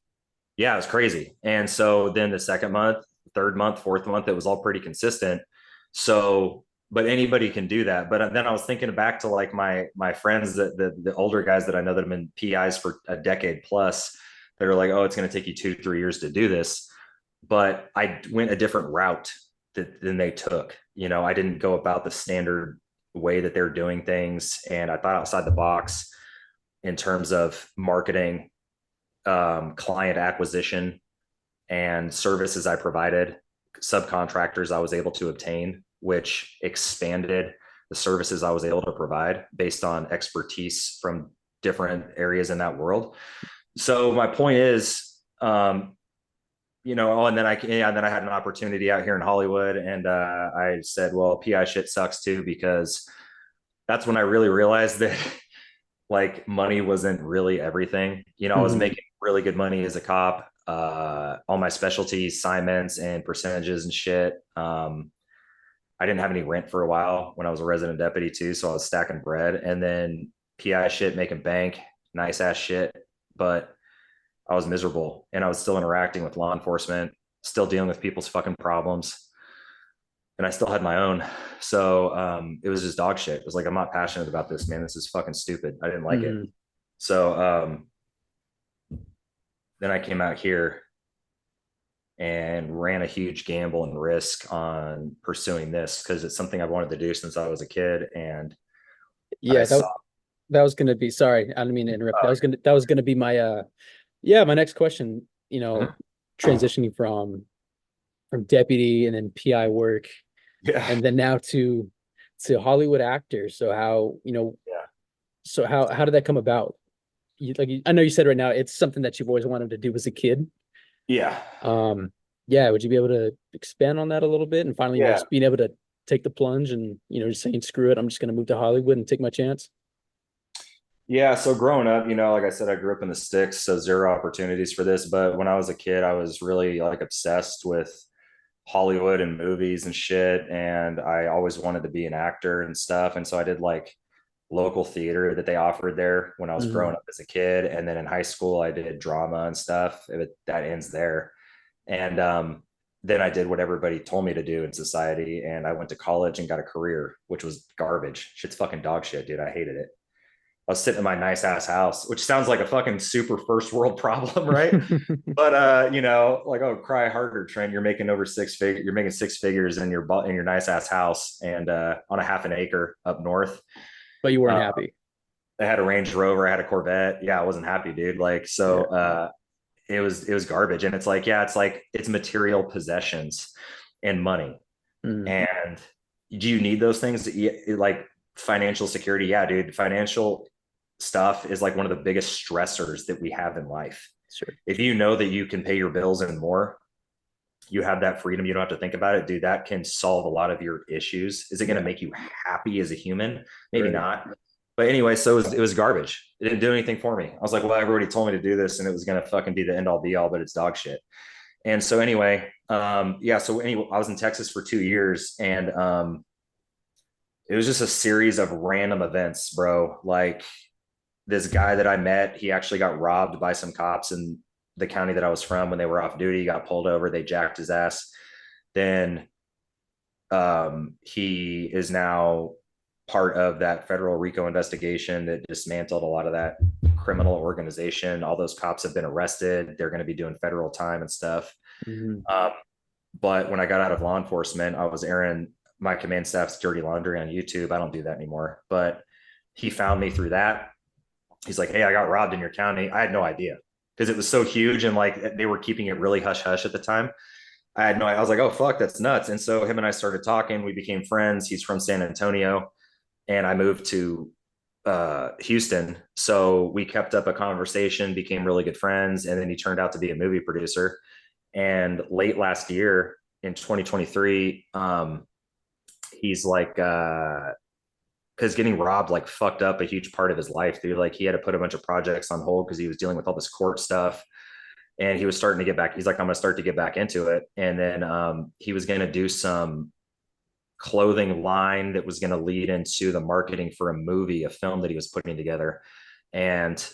Yeah, it was crazy. And so then the second month, third month, fourth month, it was all pretty consistent. So, but anybody can do that. But then I was thinking back to like my friends, that the older guys that I know that have been PIs for a decade plus, that are like, oh, it's going to take you 2 to 3 years to do this. But I went a different route than they took. I didn't go about the standard way that they're doing things, and I thought outside the box in terms of marketing, client acquisition, and services I provided, subcontractors I was able to obtain, which expanded the services I was able to provide based on expertise from different areas in that world. So my point is, and then I had an opportunity out here in Hollywood, and I said, well, PI shit sucks too, because that's when I really realized that like money wasn't really everything. I was Mhm. making really good money as a cop. All my specialties, assignments, and percentages and shit. I didn't have any rent for a while when I was a resident deputy too, so I was stacking bread. And then PI shit, making bank, nice ass shit, but I was miserable, and I was still interacting with law enforcement, still dealing with people's fucking problems, and I still had my own. So it was just dog shit. It was like, I'm not passionate about this, man. This is fucking stupid. I didn't like it. Mhm. So then I came out here and ran a huge gamble and risk on pursuing this because it's something I've wanted to do since I was a kid. And I Yeah, saw, that was gonna be, sorry, I didn't mean to interrupt. uh, That was gonna be my yeah, my next question, mhm. transitioning from deputy and then PI work Yeah. and then now to Hollywood actors. So how, Yeah. so how did that come about? I know you said right now it's something that you've always wanted to do as a kid. Yeah. Um, yeah, would you be able to expand on that a little bit and finally, Yeah. just being able to take the plunge and, just saying, screw it, I'm just gonna move to Hollywood and take my chance? Yeah. So growing up, like I said, I grew up in the sticks, so zero opportunities for this. But when I was a kid, I was really like obsessed with Hollywood and movies and shit. And I always wanted to be an actor and stuff. And so I did like local theater that they offered there when I was growing Mhm. up as a kid. And then in high school, I did drama and stuff. That ends there. And then I did what everybody told me to do in society. And I went to college and got a career, which was garbage. Shit's fucking dog shit, dude. I hated it. I was sitting in my nice ass house, which sounds like a fucking super first world problem, right? But like, oh, cry harder, Trent. You're making over you're making six figures in your nice ass house and on a half an acre up north. But you weren't Uh, happy. I had a Range Rover, I had a Corvette. Yeah, I wasn't happy, dude. Like, so Yeah. it was garbage. And it's like, yeah, it's material possessions and money. Mm, And do you need those things? Like financial security? Yeah, dude. Financial stuff is like one of the biggest stressors that we have in life. sure. If you know that you can pay your bills and more, you have that freedom. You don't have to think about it, dude. That can solve a lot of your issues. Is it going to Yeah. make you happy as a human? Maybe Right. not. But anyway, so it was garbage. It didn't do anything for me. I was like, well, everybody told me to do this and it was going to fucking be the end all be all, but it's dog shit. And so anyway, yeah. So anyway, I was in Texas for 2 years and it was just a series of random events, bro. Like this guy that I met, he actually got robbed by some cops in the county that I was from when they were off duty. He got pulled over, they jacked his ass. Then he is now part of that federal RICO investigation that dismantled a lot of that criminal organization. All those cops have been arrested. They're going to be doing federal time and stuff. Mhm. Um, but when I got out of law enforcement, I was airing my command staff's dirty laundry on YouTube. I don't do that anymore. But he found me through that. He's like, "Hey, I got robbed in your county." I had no idea because it was so huge and like they were keeping it really hush hush at the time. I was like, "Oh fuck, that's nuts." And so him and I started talking. We became friends. He's from San Antonio, and I moved to Houston. So we kept up a conversation, became really good friends, and then he turned out to be a movie producer. And late last year in 2023, he's like, because getting robbed like fucked up a huge part of his life, dude. Like he had to put a bunch of projects on hold because he was dealing with all this court stuff, and he was starting to get back. He's like, I'm gonna start to get back into it, and then he was gonna do some clothing line that was gonna lead into the marketing for a movie, a film that he was putting together, and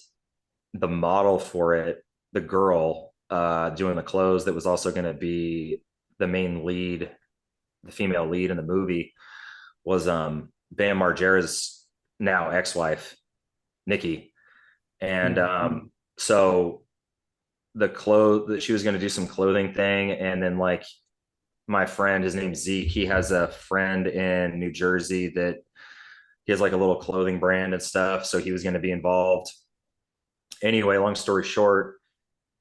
the model for it, the girl doing the clothes that was also going to be the main lead, the female lead in the movie, was Bam Margera's now ex-wife, Nikki. And Mhm. so the clothes that she was going to do some clothing thing, and then like my friend, his name's Zeke. He has a friend in New Jersey that he has like a little clothing brand and stuff. So he was going to be involved. Anyway, long story short,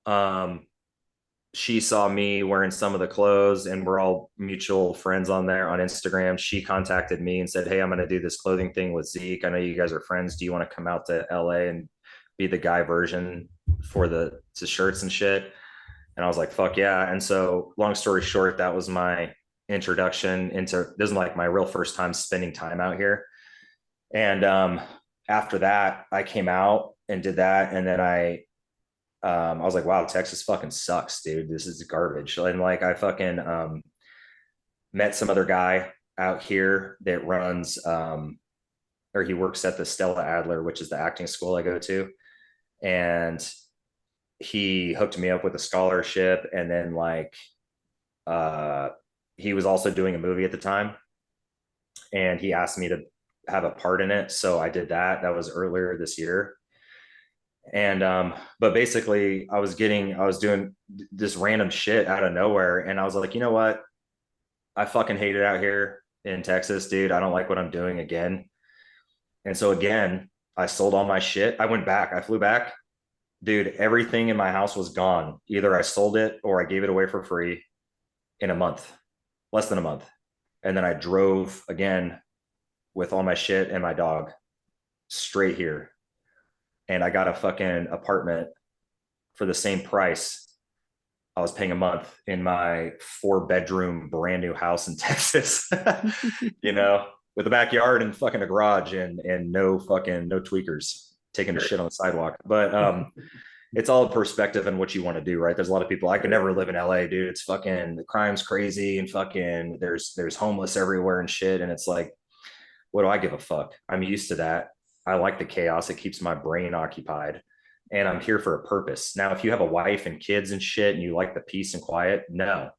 um, she saw me wearing some of the clothes and we're all mutual friends on there on Instagram. She contacted me and said, "Hey, I'm going to do this clothing thing with Zeke. I know you guys are friends. Do you want to come out to LA and be the guy version for the shirts and shit?" And I was like, "Fuck yeah." And so long story short, that was my introduction into, this is like my real first time spending time out here. And after that, I came out and did that. And then I was like, wow, Texas fucking sucks, dude. This is garbage. And like, I fucking met some other guy out here that runs, or he works at the Stella Adler, which is the acting school I go to. And he hooked me up with a scholarship. And then, like, uh, he was also doing a movie at the time. And he asked me to have a part in it. So I did that. That was earlier this year. And but basically I was doing this random shit out of nowhere, and I was like, you know what, I fucking hate it out here in Texas, dude. I don't like what I'm doing again. And so again, I sold all my shit. I went back, I flew back, dude. Everything in my house was gone. Either I sold it or I gave it away for free in a month, less than a month. And then I drove again with all my shit and my dog straight here, and I got a fucking apartment for the same price I was paying a month in my 4-bedroom brand new house in Texas, you know, with a backyard and fucking a garage and no tweakers taking a shit on the sidewalk. But it's all perspective and what you want to do, right? There's a lot of people, I could never live in LA, dude. It's fucking, the crime's crazy and fucking there's homeless everywhere and shit. And it's like, what do I give a fuck? I'm used to that. I like the chaos. It keeps my brain occupied. And I'm here for a purpose. Now, if you have a wife and kids and shit and you like the peace and quiet, no.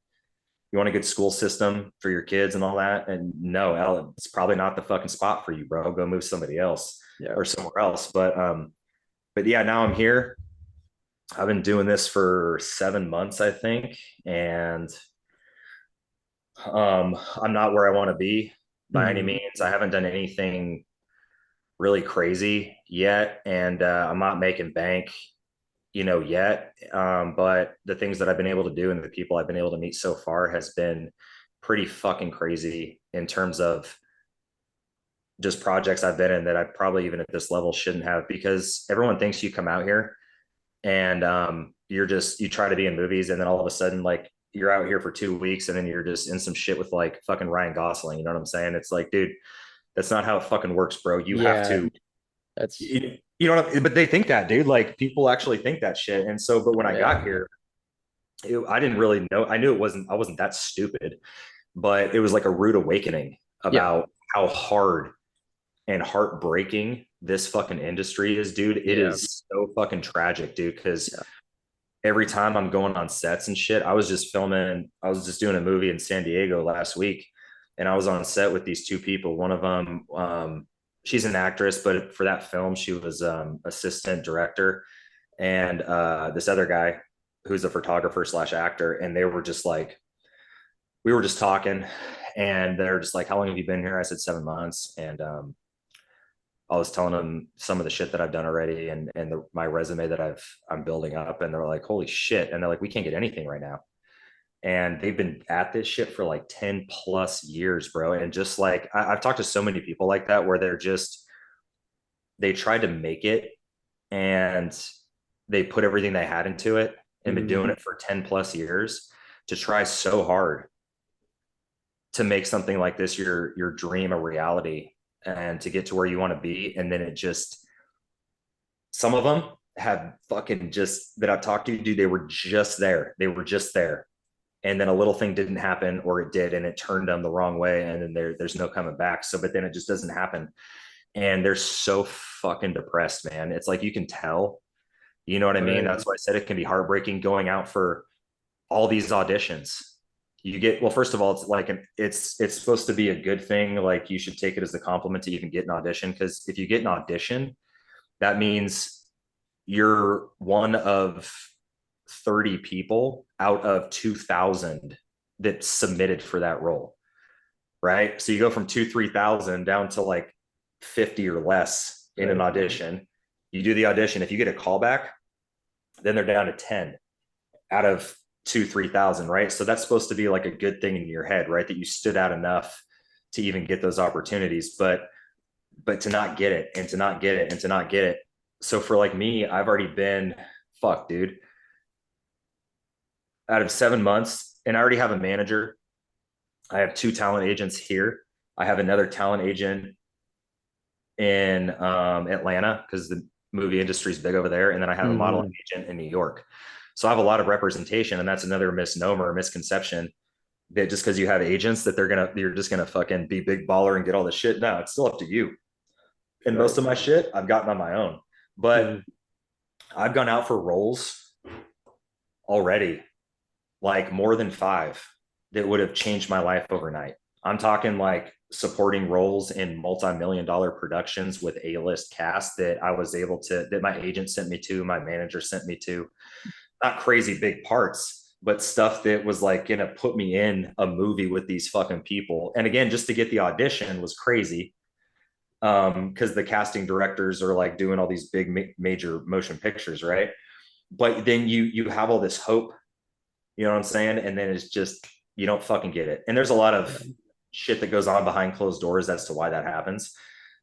You want a good school system for your kids and all that? And no, it's probably not the fucking spot for you, bro. Go move somebody else or somewhere else. But yeah, now I'm here. I've been doing this for 7 months, I think. And I'm not where I want to be by any means. I haven't done anything really crazy yet, and I'm not making bank, yet. But the things that I've been able to do and the people I've been able to meet so far has been pretty fucking crazy in terms of just projects I've been in that I probably even at this level shouldn't have, because everyone thinks you come out here and you try to be in movies, and then all of a sudden, like, you're out here for 2 weeks and then you're just in some shit with like fucking Ryan Gosling. You know what I'm saying? It's like, dude, that's not how it fucking works, bro. You have Yeah, to, that's you know what I mean? But they think that, dude. Like, people actually think that shit. And so, but when I got here, I didn't really know. I knew I wasn't that stupid, but it was like a rude awakening yeah, about how hard and heartbreaking this fucking industry is, dude. It yeah, is so fucking tragic, dude. Because yeah. every time I'm going on sets and shit, I was just doing a movie in San Diego last week, and I was on set with these two people. One of them, she's an actress, but for that film, she was assistant director, and this other guy who's a photographer slash actor, and they were just like, we were just talking, and they're just like, "How long have you been here?" I said 7 months, and I was telling them some of the shit that I've done already, and my resume that I'm building up, and they're like, "Holy shit!" And they're like, "We can't get anything right now." And they've been at this shit for like 10 plus years, bro. And just like I've talked to so many people like that, where they tried to make it, and they put everything they had into it and been doing it for 10 plus years to try so hard to make something like this your dream a reality and to get to where you want to be. And then it just, some of them have fucking just, that I've talked to, dude, they were just there. They were just there. And then a little thing didn't happen, or it did, and it turned them the wrong way. And then there's no coming back. So, but then it just doesn't happen. And they're so fucking depressed, man. It's like, you can tell, you know what I mean? Right. That's why I said it can be heartbreaking going out for all these auditions. You get, well, first of all, it's like it's supposed to be a good thing. Like, you should take it as a compliment to even get an audition, because if you get an audition, that means you're one of 30 people out of 2,000 that submitted for that role, right? So you go from 3,000 down to like 50 or less in an audition. You do the audition. If you get a callback, then they're down to 10 out of 3,000, right? So that's supposed to be like a good thing in your head, right? That you stood out enough to even get those opportunities. But to not get it, and to not get it, and to not get it. So for like me, I've already been, fuck, dude, out of 7 months, and I already have a manager. I have 2 talent agents here. I have another talent agent in Atlanta, because the movie industry is big over there. And then I have a modeling agent in New York. So I have a lot of representation. And that's another misnomer, misconception, that just because you have agents that you're just gonna fucking be big baller and get all the shit. No, it's still up to you. And most of my shit I've gotten on my own. But I've gone out for roles already, like more than 5, that would have changed my life overnight. I'm talking like supporting roles in multi-million-dollar productions with A-list cast that I was able to, that my agent sent me to, my manager sent me to. Not crazy big parts, but stuff that was like gonna put me in a movie with these fucking people. And again, just to get the audition was crazy. Because the casting directors are like doing all these big major motion pictures, right? But then you have all this hope, you know what I'm saying? And then it's just you don't fucking get it. And there's a lot of shit that goes on behind closed doors as to why that happens.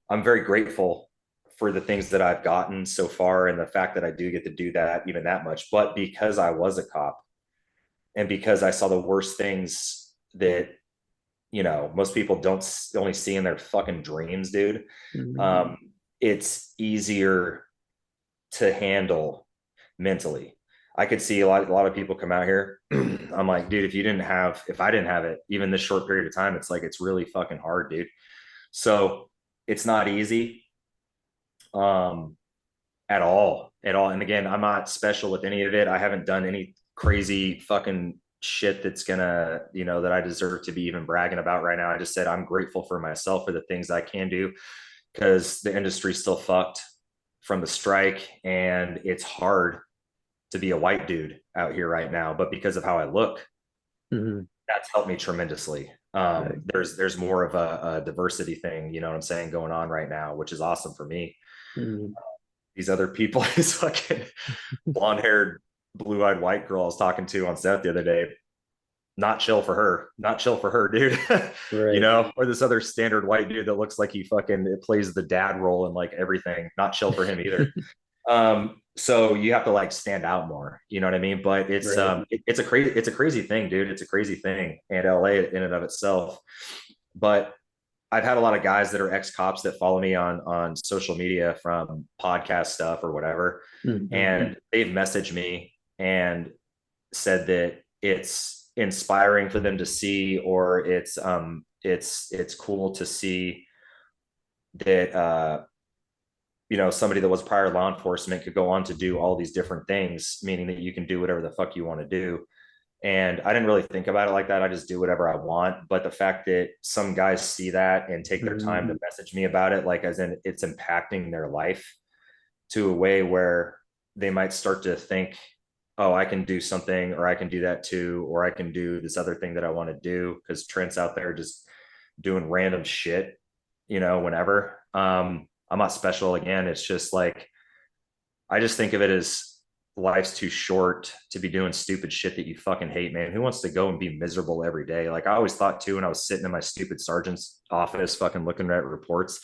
I'm very grateful for the things that I've gotten so far and the fact that I do get to do that even that much. But because I was a cop and because I saw the worst things that, you know, most people don't only see in their fucking dreams, dude. Mm-hmm. It's easier to handle mentally. I could see a lot of people come out here. I'm like, dude, if I didn't have it, even this short period of time, it's like, it's really fucking hard, dude. So it's not easy um, at all. And again, I'm not special with any of it. I haven't done any crazy fucking shit that's gonna, you know, that I deserve to be even bragging about right now. I just said I'm grateful for myself for the things I can do because the industry's still fucked from the strike and it's hard to be a white dude out here right now. But because of how I look, Mm-hmm. that's helped me tremendously. Right. There's more of a diversity thing, you know what I'm saying, going on right now, which is awesome for me. Mm-hmm. These other people, this fucking blonde haired, blue eyed white girl I was talking to on set the other day, not chill for her, not chill for her, dude. You Right. know, or this other standard white dude that looks like he fucking plays the dad role in like everything, not chill for him either. So you have to like stand out more, you know what I mean? But Right. it's a crazy thing, dude. It's a crazy thing, and LA in and of itself. But I've had a lot of guys that are ex cops that follow me on social media from podcast stuff or whatever, Mm-hmm. and they've messaged me and said that it's inspiring for them to see, or it's cool to see that you know, somebody that was prior law enforcement could go on to do all these different things, meaning that you can do whatever the fuck you want to do. And I didn't really think about it like that. I just do whatever I want. But the fact that some guys see that and take their time Mm-hmm. to message me about it, like as in it's impacting their life to a way where they might start to think, oh, I can do something, or I can do that too, or I can do this other thing that I want to do. Cause Trent's out there just doing random shit, you know, whenever. I'm not special again. It's just like, I just think of it as life's too short to be doing stupid shit that you fucking hate, man. Who wants to go and be miserable every day? Like I always thought too, when I was sitting in my stupid sergeant's office, fucking looking at reports,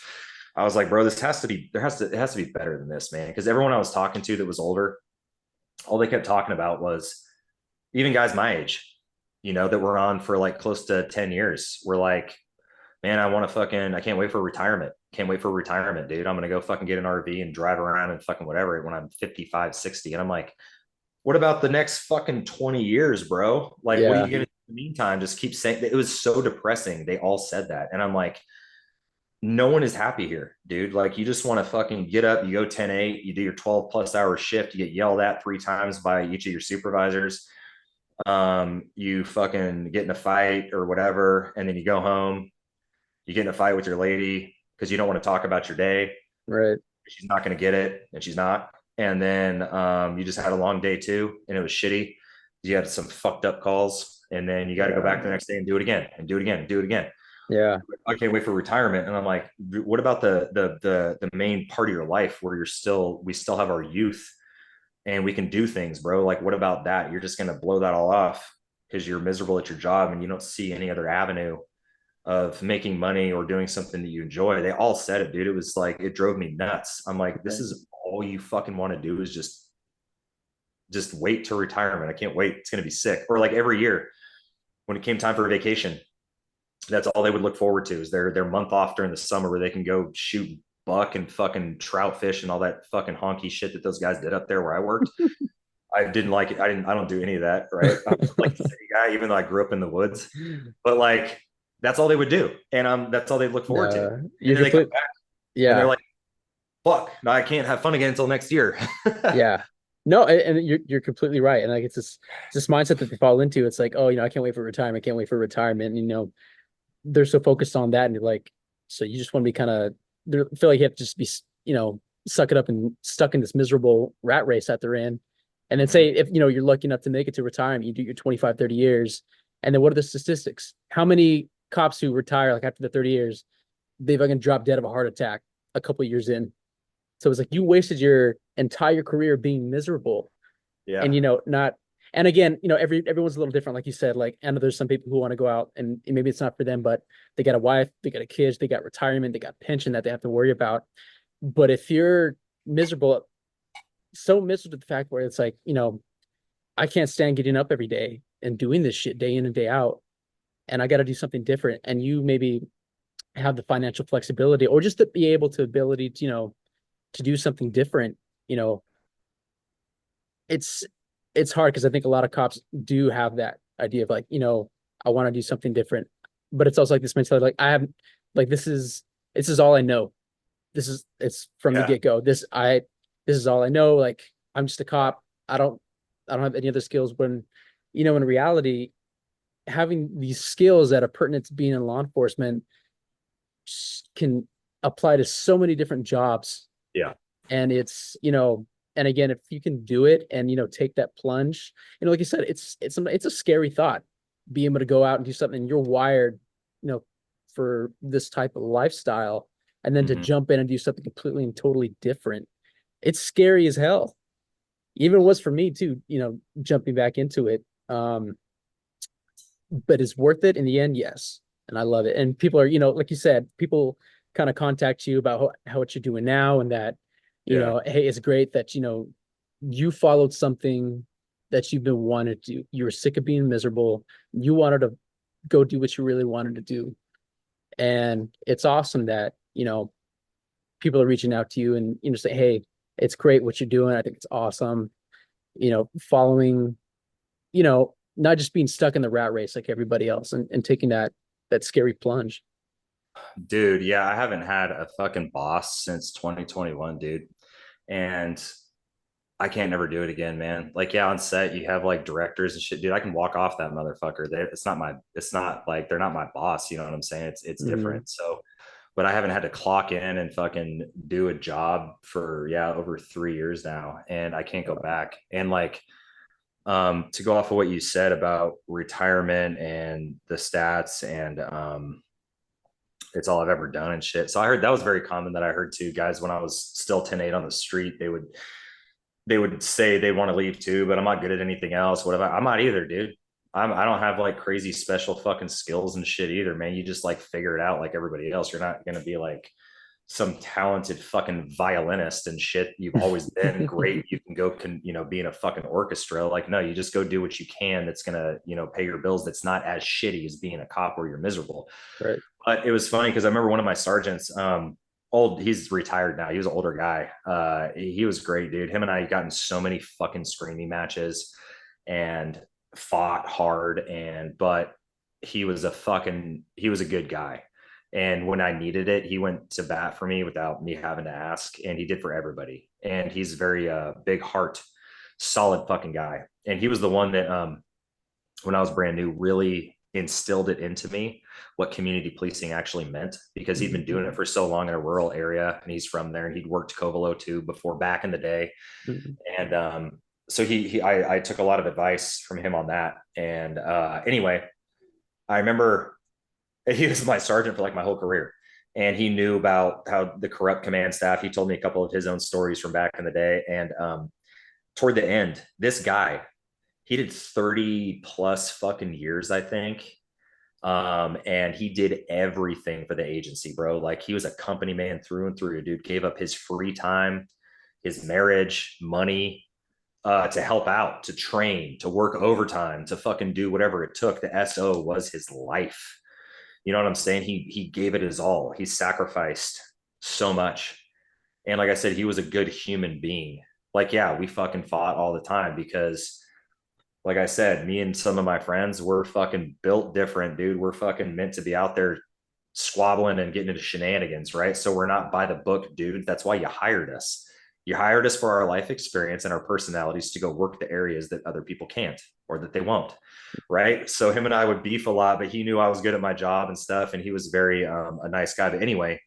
I was like, bro, this has to be, it has to be better than this, man. Cause everyone I was talking to that was older, all they kept talking about was even guys my age, you know, that were on for like close to 10 years were like, man, I can't wait for retirement. Can't wait for retirement, dude. I'm going to go fucking get an RV and drive around and fucking whatever when I'm 55, 60. And I'm like, what about the next fucking 20 years, bro? Like, what are Yeah. you going to do in the meantime? Just keep saying it was so depressing. They all said that. And I'm like, no one is happy here, dude. Like, you just want to fucking get up, you go 10-8, you do your 12 plus hour shift, you get yelled at 3 times by each of your supervisors. You fucking get in a fight or whatever, and then you go home, you get in a fight with your lady because you don't want to talk about your day. Right. She's not going to get it, and she's not. And then you just had a long day too, and it was shitty. You had some fucked up calls, and then you got to go Yeah. back the next day and do it again, and do it again, and do it again. Yeah. I can't wait for retirement. And I'm like, what about the main part of your life where we still have our youth and we can do things, bro? Like, what about that? You're just gonna blow that all off because you're miserable at your job and you don't see any other avenue of making money or doing something that you enjoy. They all said it, dude. It was like it drove me nuts. I'm like, this Right. is all you fucking want to do is just wait to retirement. I can't wait. It's gonna be sick. Or like every year when it came time for vacation, that's all they would look forward to is their month off during the summer where they can go shoot buck and fucking trout fish and all that fucking honky shit that those guys did up there where I worked. I didn't like it. I don't do any of that. Right. I'm like a city guy, even though I grew up in the woods, but like, that's all they would do. And that's all they look forward to. No, And you're then they come complete. back and they're Yeah. like, fuck, no, I can't have fun again until next year. Yeah. No, and you're completely right. And like it's this mindset that they fall into. It's like, oh, I can't wait for retirement. I can't wait for retirement. And, they're so focused on that, and you're like, so you just want to be kind of feel like you have to just be, suck it up and stuck in this miserable rat race that they're in. And then say if you're lucky enough to make it to retirement, you do your 25, 30 years, and then what are the statistics? How many cops who retire like after the 30 years, they've fucking drop dead of a heart attack a couple of years in? So it's like you wasted your entire career being miserable, Yeah. and not. And again, everyone's a little different, like you said. Like, I know there's some people who want to go out, and maybe it's not for them, but they got a wife, they got a kid, they got retirement, they got pension that they have to worry about. But if you're miserable, so miserable to the fact where it's like, I can't stand getting up every day and doing this shit day in and day out, and I got to do something different. And you maybe have the financial flexibility, or just to be able to ability to, to do something different. You know, it's it's hard because I think a lot of cops do have that idea of like, I want to do something different, but it's also like this mentality, like I have, like this is all I know. It's from the Yeah. get go. This is all I know. Like I'm just a cop. I don't have any other skills. When, in reality, having these skills that are pertinent to being in law enforcement can apply to so many different jobs. Yeah. And and again, if you can do it and, take that plunge, like you said, it's a scary thought, being able to go out and do something you're wired, you know, for this type of lifestyle, and then to Mhm. jump in and do something completely and totally different. It's scary as hell. Even was for me too, jumping back into it. But it's worth it in the end, yes. And I love it. And people are, like you said, people kind of contact you about how what you're doing now, and that, Yeah. hey, it's great that, you followed something that you've been wanting to do. You were sick of being miserable. You wanted to go do what you really wanted to do. And it's awesome that, people are reaching out to you and, say, hey, it's great what you're doing. I think it's awesome. Following, not just being stuck in the rat race like everybody else, and taking that scary plunge. Dude, yeah, I haven't had a fucking boss since 2021, dude. And I can't never do it again, man. Like, yeah, on set, you have like directors and shit, dude. I can walk off that motherfucker. It's not like they're not my boss. You know what I'm saying? It's Mm-hmm. different. So, but I haven't had to clock in and fucking do a job for, yeah, over 3 years now. And I can't go back. And like, to go off of what you said about retirement and the stats, and it's all I've ever done and shit. So I heard that was very common, that I heard too, guys, when I was still 10-8 on the street, they would say they want to leave too, but I'm not good at anything else. What about, I'm not either, dude. I don't have like crazy special fucking skills and shit either, man. You just like figure it out like everybody else. You're not gonna be like some talented fucking violinist and shit. You've always been great. You can go, be in a fucking orchestra. Like, no, you just go do what you can. That's gonna, pay your bills. That's not as shitty as being a cop where you're miserable. Right. But it was funny because I remember one of my sergeants, he's retired now. He was an older guy. He was great, dude. Him and I got in so many fucking screaming matches and fought hard. But he was a good guy. And when I needed it, he went to bat for me without me having to ask. And he did for everybody. And he's very big heart, solid fucking guy. And he was the one that, when I was brand new, really instilled it into me what community policing actually meant, because he'd been doing it for so long in a rural area, and he's from there, and he'd worked Covelo too before, back in the day. Mm-hmm. And so I took a lot of advice from him on that. And anyway, I remember he was my sergeant for like my whole career, and he knew about how the corrupt command staff. He told me a couple of his own stories from back in the day. And toward the end, this guy, he did 30 plus fucking years, I think. And he did everything for the agency, bro. Like, he was a company man through and through. Dude gave up his free time, his marriage, money, to help out, to train, to work overtime, to fucking do whatever it took. The SO was his life. You know what I'm saying? He gave it his all. He sacrificed so much. And like I said, he was a good human being. Like, yeah, we fucking fought all the time because, like I said, me and some of my friends, we're fucking built different, dude. We're fucking meant to be out there squabbling and getting into shenanigans, right? So we're not by the book, dude. That's why you hired us. You hired us for our life experience and our personalities to go work the areas that other people can't or that they won't. Right. So him and I would beef a lot, but he knew I was good at my job and stuff. And he was very a nice guy. But anyway,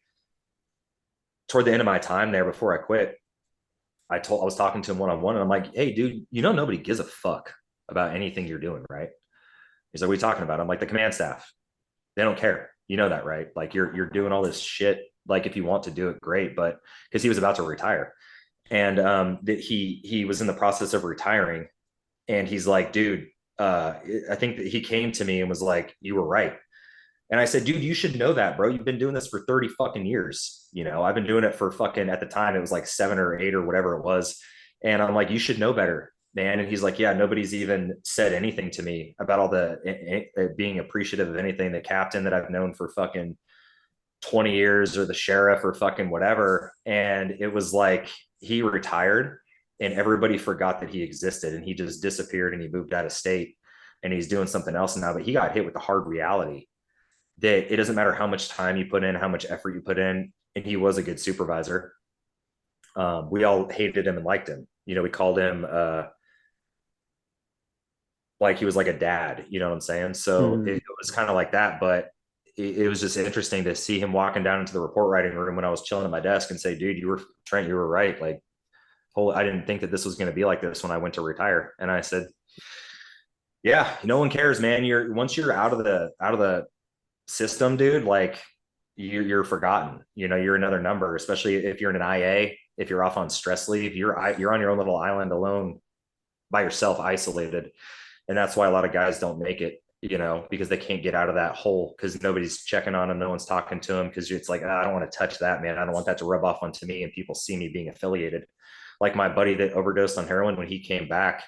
toward the end of my time there before I quit, I was talking to him one-on-one and I'm like, hey, dude, nobody gives a fuck about anything you're doing, right? He's like, what are you talking about? I'm like, the command staff. They don't care. You know that, right? Like you're doing all this shit. Like if you want to do it, great. But because he was about to retire. And that he was in the process of retiring. And he's like, dude, I think that he came to me and was like, you were right. And I said, dude, you should know that, bro. You've been doing this for 30 fucking years. I've been doing it for fucking, at the time, it was like 7 or 8 or whatever it was. And I'm like, you should know better, man. And he's like, yeah, nobody's even said anything to me about all the being appreciative of anything. The captain that I've known for fucking 20 years or the sheriff or fucking whatever. And it was like he retired and everybody forgot that he existed and he just disappeared and he moved out of state and he's doing something else now. But he got hit with the hard reality that it doesn't matter how much time you put in, how much effort you put in. And he was a good supervisor. We all hated him and liked him. We called him like he was like a dad, you know what I'm saying? So it was kind of like that, but it was just interesting to see him walking down into the report writing room when I was chilling at my desk and say, dude, Trent, you were right. Like, I didn't think that this was going to be like this when I went to retire. And I said, yeah, no one cares, man. Once you're out of the system, dude, like you're forgotten. You're another number, especially if you're in an IA, if you're off on stress leave, you're on your own little island alone by yourself, isolated. And that's why a lot of guys don't make it, because they can't get out of that hole because nobody's checking on them. No one's talking to them because it's like, I don't want to touch that, man. I don't want that to rub off onto me and people see me being affiliated. Like my buddy that overdosed on heroin, when he came back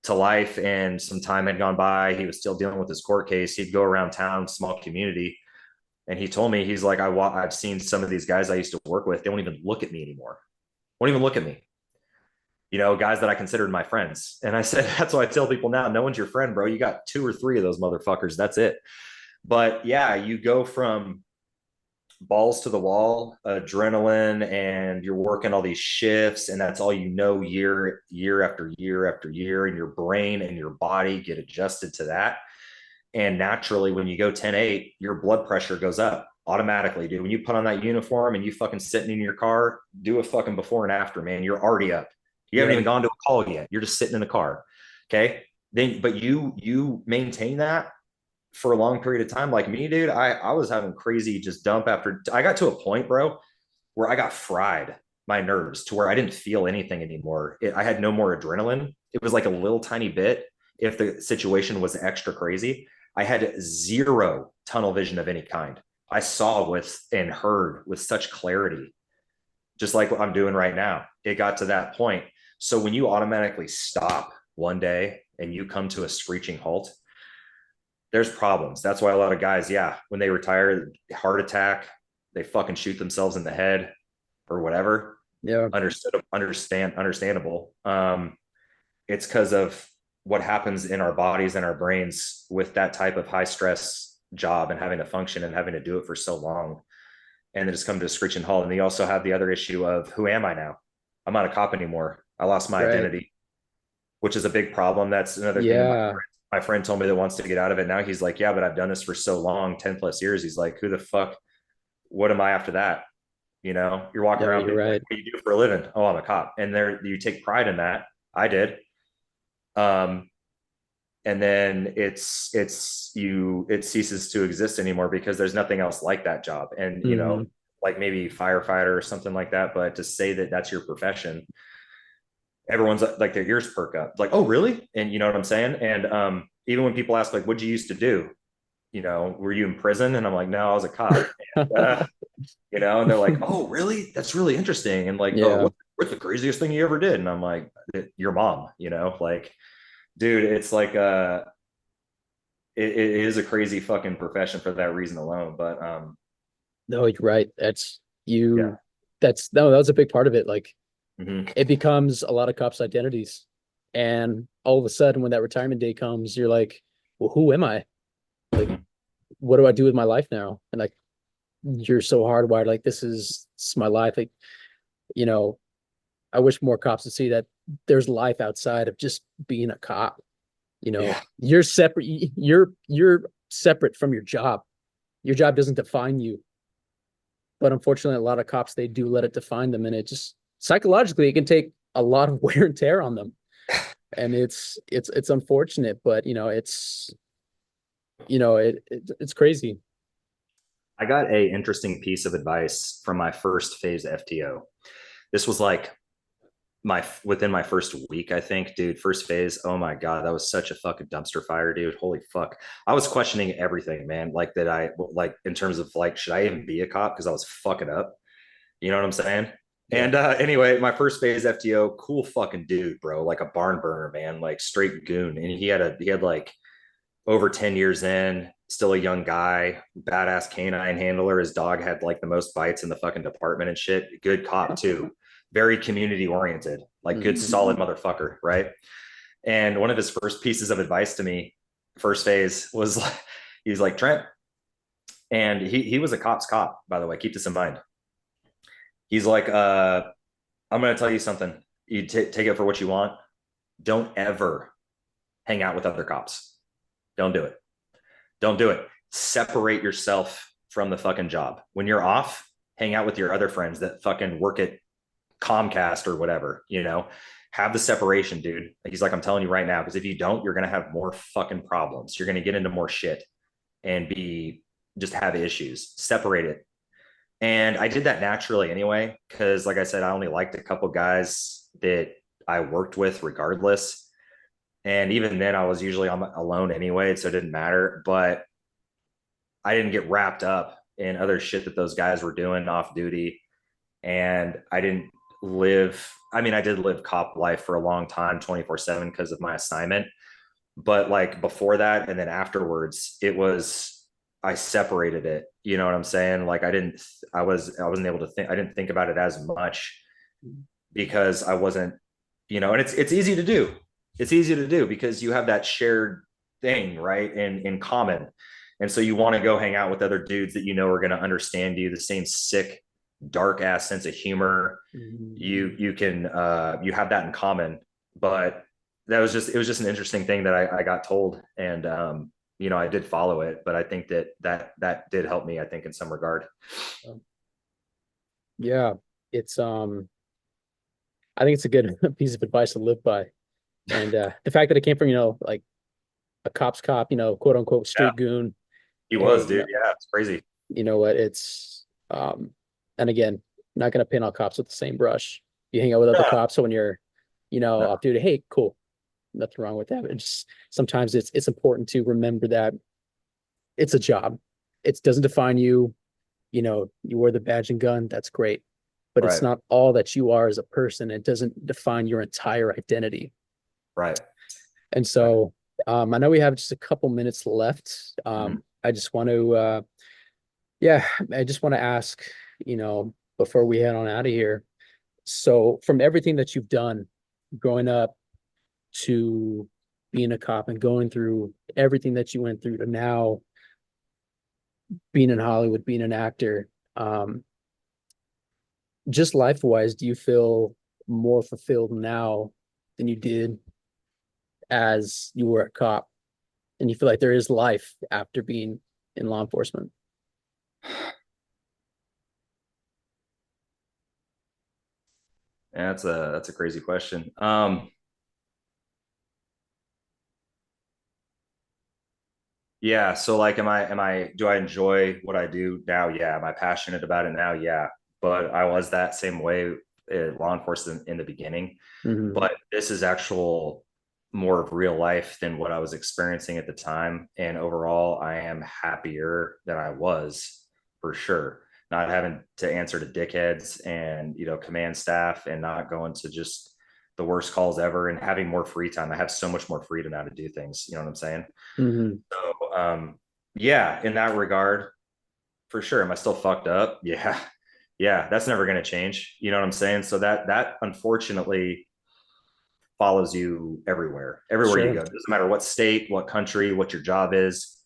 to life and some time had gone by, he was still dealing with his court case. He'd go around town, small community. And he told me, he's like, I've seen some of these guys I used to work with. They won't even look at me anymore. Won't even look at me. Guys that I considered my friends. And I said, that's why I tell people now, no one's your friend, bro. You got 2 or 3 of those motherfuckers. That's it. But yeah, you go from balls to the wall, adrenaline, and you're working all these shifts, and that's all year after year after year, and your brain and your body get adjusted to that. And naturally, when you go 10-8, your blood pressure goes up automatically, dude. When you put on that uniform and you fucking sitting in your car, do a fucking before and after, man. You're already up. You haven't even gone to a call yet. You're just sitting in the car. Okay. But you maintain that for a long period of time. Like me, dude, I was having crazy just dump after I got to a point, bro, where I got fried my nerves to where I didn't feel anything anymore. I had no more adrenaline. It was like a little tiny bit. If the situation was extra crazy, I had 0 tunnel vision of any kind. I saw and heard with such clarity, just like what I'm doing right now. It got to that point. So when you automatically stop one day and you come to a screeching halt, there's problems. That's why a lot of guys, when they retire, heart attack, they fucking shoot themselves in the head or whatever. Yeah. Understandable. It's because of what happens in our bodies and our brains with that type of high stress job and having to function and having to do it for so long. And then just come to a screeching halt. And they also have the other issue of, who am I now? I'm not a cop anymore. I lost my identity, which is a big problem. That's another thing my friend told me that wants to get out of it now. He's like, yeah, but I've done this for so long, 10 plus years. He's like, who the fuck, what am I after that? You're walking around, you're right. Like, what do you do for a living? Oh, I'm a cop. And you take pride in that. I did. And then it ceases to exist anymore because there's nothing else like that job. And, like maybe firefighter or something like that. But to say that that's your profession, everyone's like, their ears perk up, like, oh, really? And you know what I'm saying? And even when people ask, like, what'd you used to do? Were you in prison? And I'm like, no, I was a cop. And, and they're like, oh, really? That's really interesting. And like, oh, what's the craziest thing you ever did? And I'm like, your mom, like, dude, it's like, it is a crazy fucking profession for that reason alone. But no, you're right. That was a big part of it. Like, it becomes a lot of cops' identities. And all of a sudden, when that retirement day comes, you're like, well, who am I? Like, what do I do with my life now? And like, you're so hardwired. Like, this is my life. Like, I wish more cops would see that there's life outside of just being a cop. Yeah. You're separate. You're separate from your job. Your job doesn't define you. But unfortunately, a lot of cops, they do let it define them, and it just psychologically it can take a lot of wear and tear on them. And it's unfortunate, but it's crazy. I got a interesting piece of advice from my first phase FTO. This was like my within my first week, I think, dude. First phase, oh my god, that was such a fucking dumpster fire, dude. Holy fuck. I was questioning everything, man. Like that I like in terms of like, should I even be a cop? Because I was fucking up. You know what I'm saying? Yeah. And anyway, my first phase FTO, cool fucking dude, bro. Like a barn burner, man, like straight goon. And he had like over 10 years in, still a young guy, badass canine handler. His dog had like the most bites in the fucking department and shit. Good cop too. Very community oriented, like good solid motherfucker, right? And one of his first pieces of advice to me, first phase, was like, he was like, Trent, and he was a cop's cop, by the way. Keep this in mind. He's like, I'm gonna tell you something. You take it for what you want. Don't ever hang out with other cops. Don't do it. Don't do it. Separate yourself from the fucking job. When you're off, hang out with your other friends that fucking work at Comcast or whatever, have the separation, dude. He's like, I'm telling you right now, because if you don't, you're going to have more fucking problems. You're going to get into more shit and just have issues. Separate it. And I did that naturally anyway, because like I said, I only liked a couple guys that I worked with regardless. And even then, I was usually alone anyway, so it didn't matter. But I didn't get wrapped up in other shit that those guys were doing off duty. And I didn't live, I mean, I did live cop life for a long time, 24/7 because of my assignment. But like before that and then afterwards, I separated it. You know what I'm saying? Like I wasn't able to think, I didn't think about it as much because I wasn't, and it's easy to do. It's easy to do because you have that shared thing, right? In common. And so you want to go hang out with other dudes that are going to understand you, the same sick, dark ass sense of humor. You can you have that in common. But it was just an interesting thing that I got told. And I did follow it, but I think that did help me, I think, in some regard. Yeah, it's I think it's a good piece of advice to live by. And the fact that it came from, like a cop's cop, quote unquote street goon. He was, dude. Yeah, it's crazy. You know what? It's and again, not gonna paint all cops with the same brush. You hang out with other cops, so when you're, off duty, hey, cool. Nothing wrong with that. But just sometimes it's important to remember that it's a job. It doesn't define you. You wear the badge and gun, that's great. But it's not all that you are as a person. It doesn't define your entire identity. Right. And so I know we have just a couple minutes left. I just want to I just want to ask, before we head on out of here. So from everything that you've done growing up to being a cop and going through everything that you went through to now being in Hollywood, being an actor, just life wise, do you feel more fulfilled now than you did as you were a cop? And you feel like there is life after being in law enforcement? Yeah, that's a crazy question. Yeah, so like do I enjoy what I do now? Yeah. Am I passionate about it now? Yeah. But I was that same way law enforcement in the beginning. But this is actual more of real life than what I was experiencing at the time. And overall, I am happier than I was for sure. Not having to answer to dickheads and, command staff and not going to just the worst calls ever and having more free time. I have so much more freedom now to do things. You know what I'm saying? So, yeah, in that regard, for sure. Am I still fucked up? Yeah. Yeah. That's never going to change. You know what I'm saying? So that unfortunately follows you everywhere you go. It doesn't matter what state, what country, what your job is,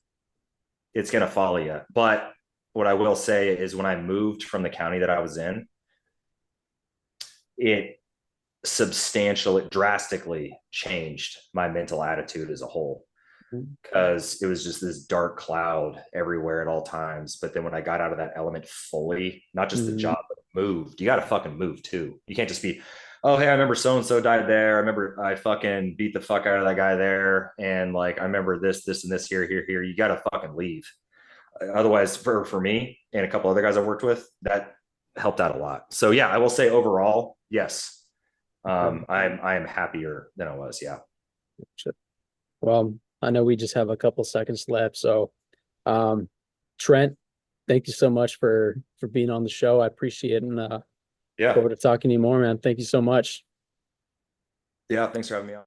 it's going to follow you. But what I will say is when I moved from the county that I was in, it substantially, drastically changed my mental attitude as a whole, because it was just this dark cloud everywhere at all times. But then when I got out of that element fully, not just the job, but moved, you got to fucking move too. You can't just be, oh, hey, I remember so and so died there. I remember I fucking beat the fuck out of that guy there. And like, I remember this, and this here. You got to fucking leave. Otherwise, for me and a couple other guys I worked with, that helped out a lot. So yeah, I will say overall, yes, I am happier than I was. Yeah. Well, I know we just have a couple seconds left. So, Trent, thank you so much for being on the show. I appreciate it, and Yeah. forward to talking to you more, man. Thank you so much. Yeah. Thanks for having me on.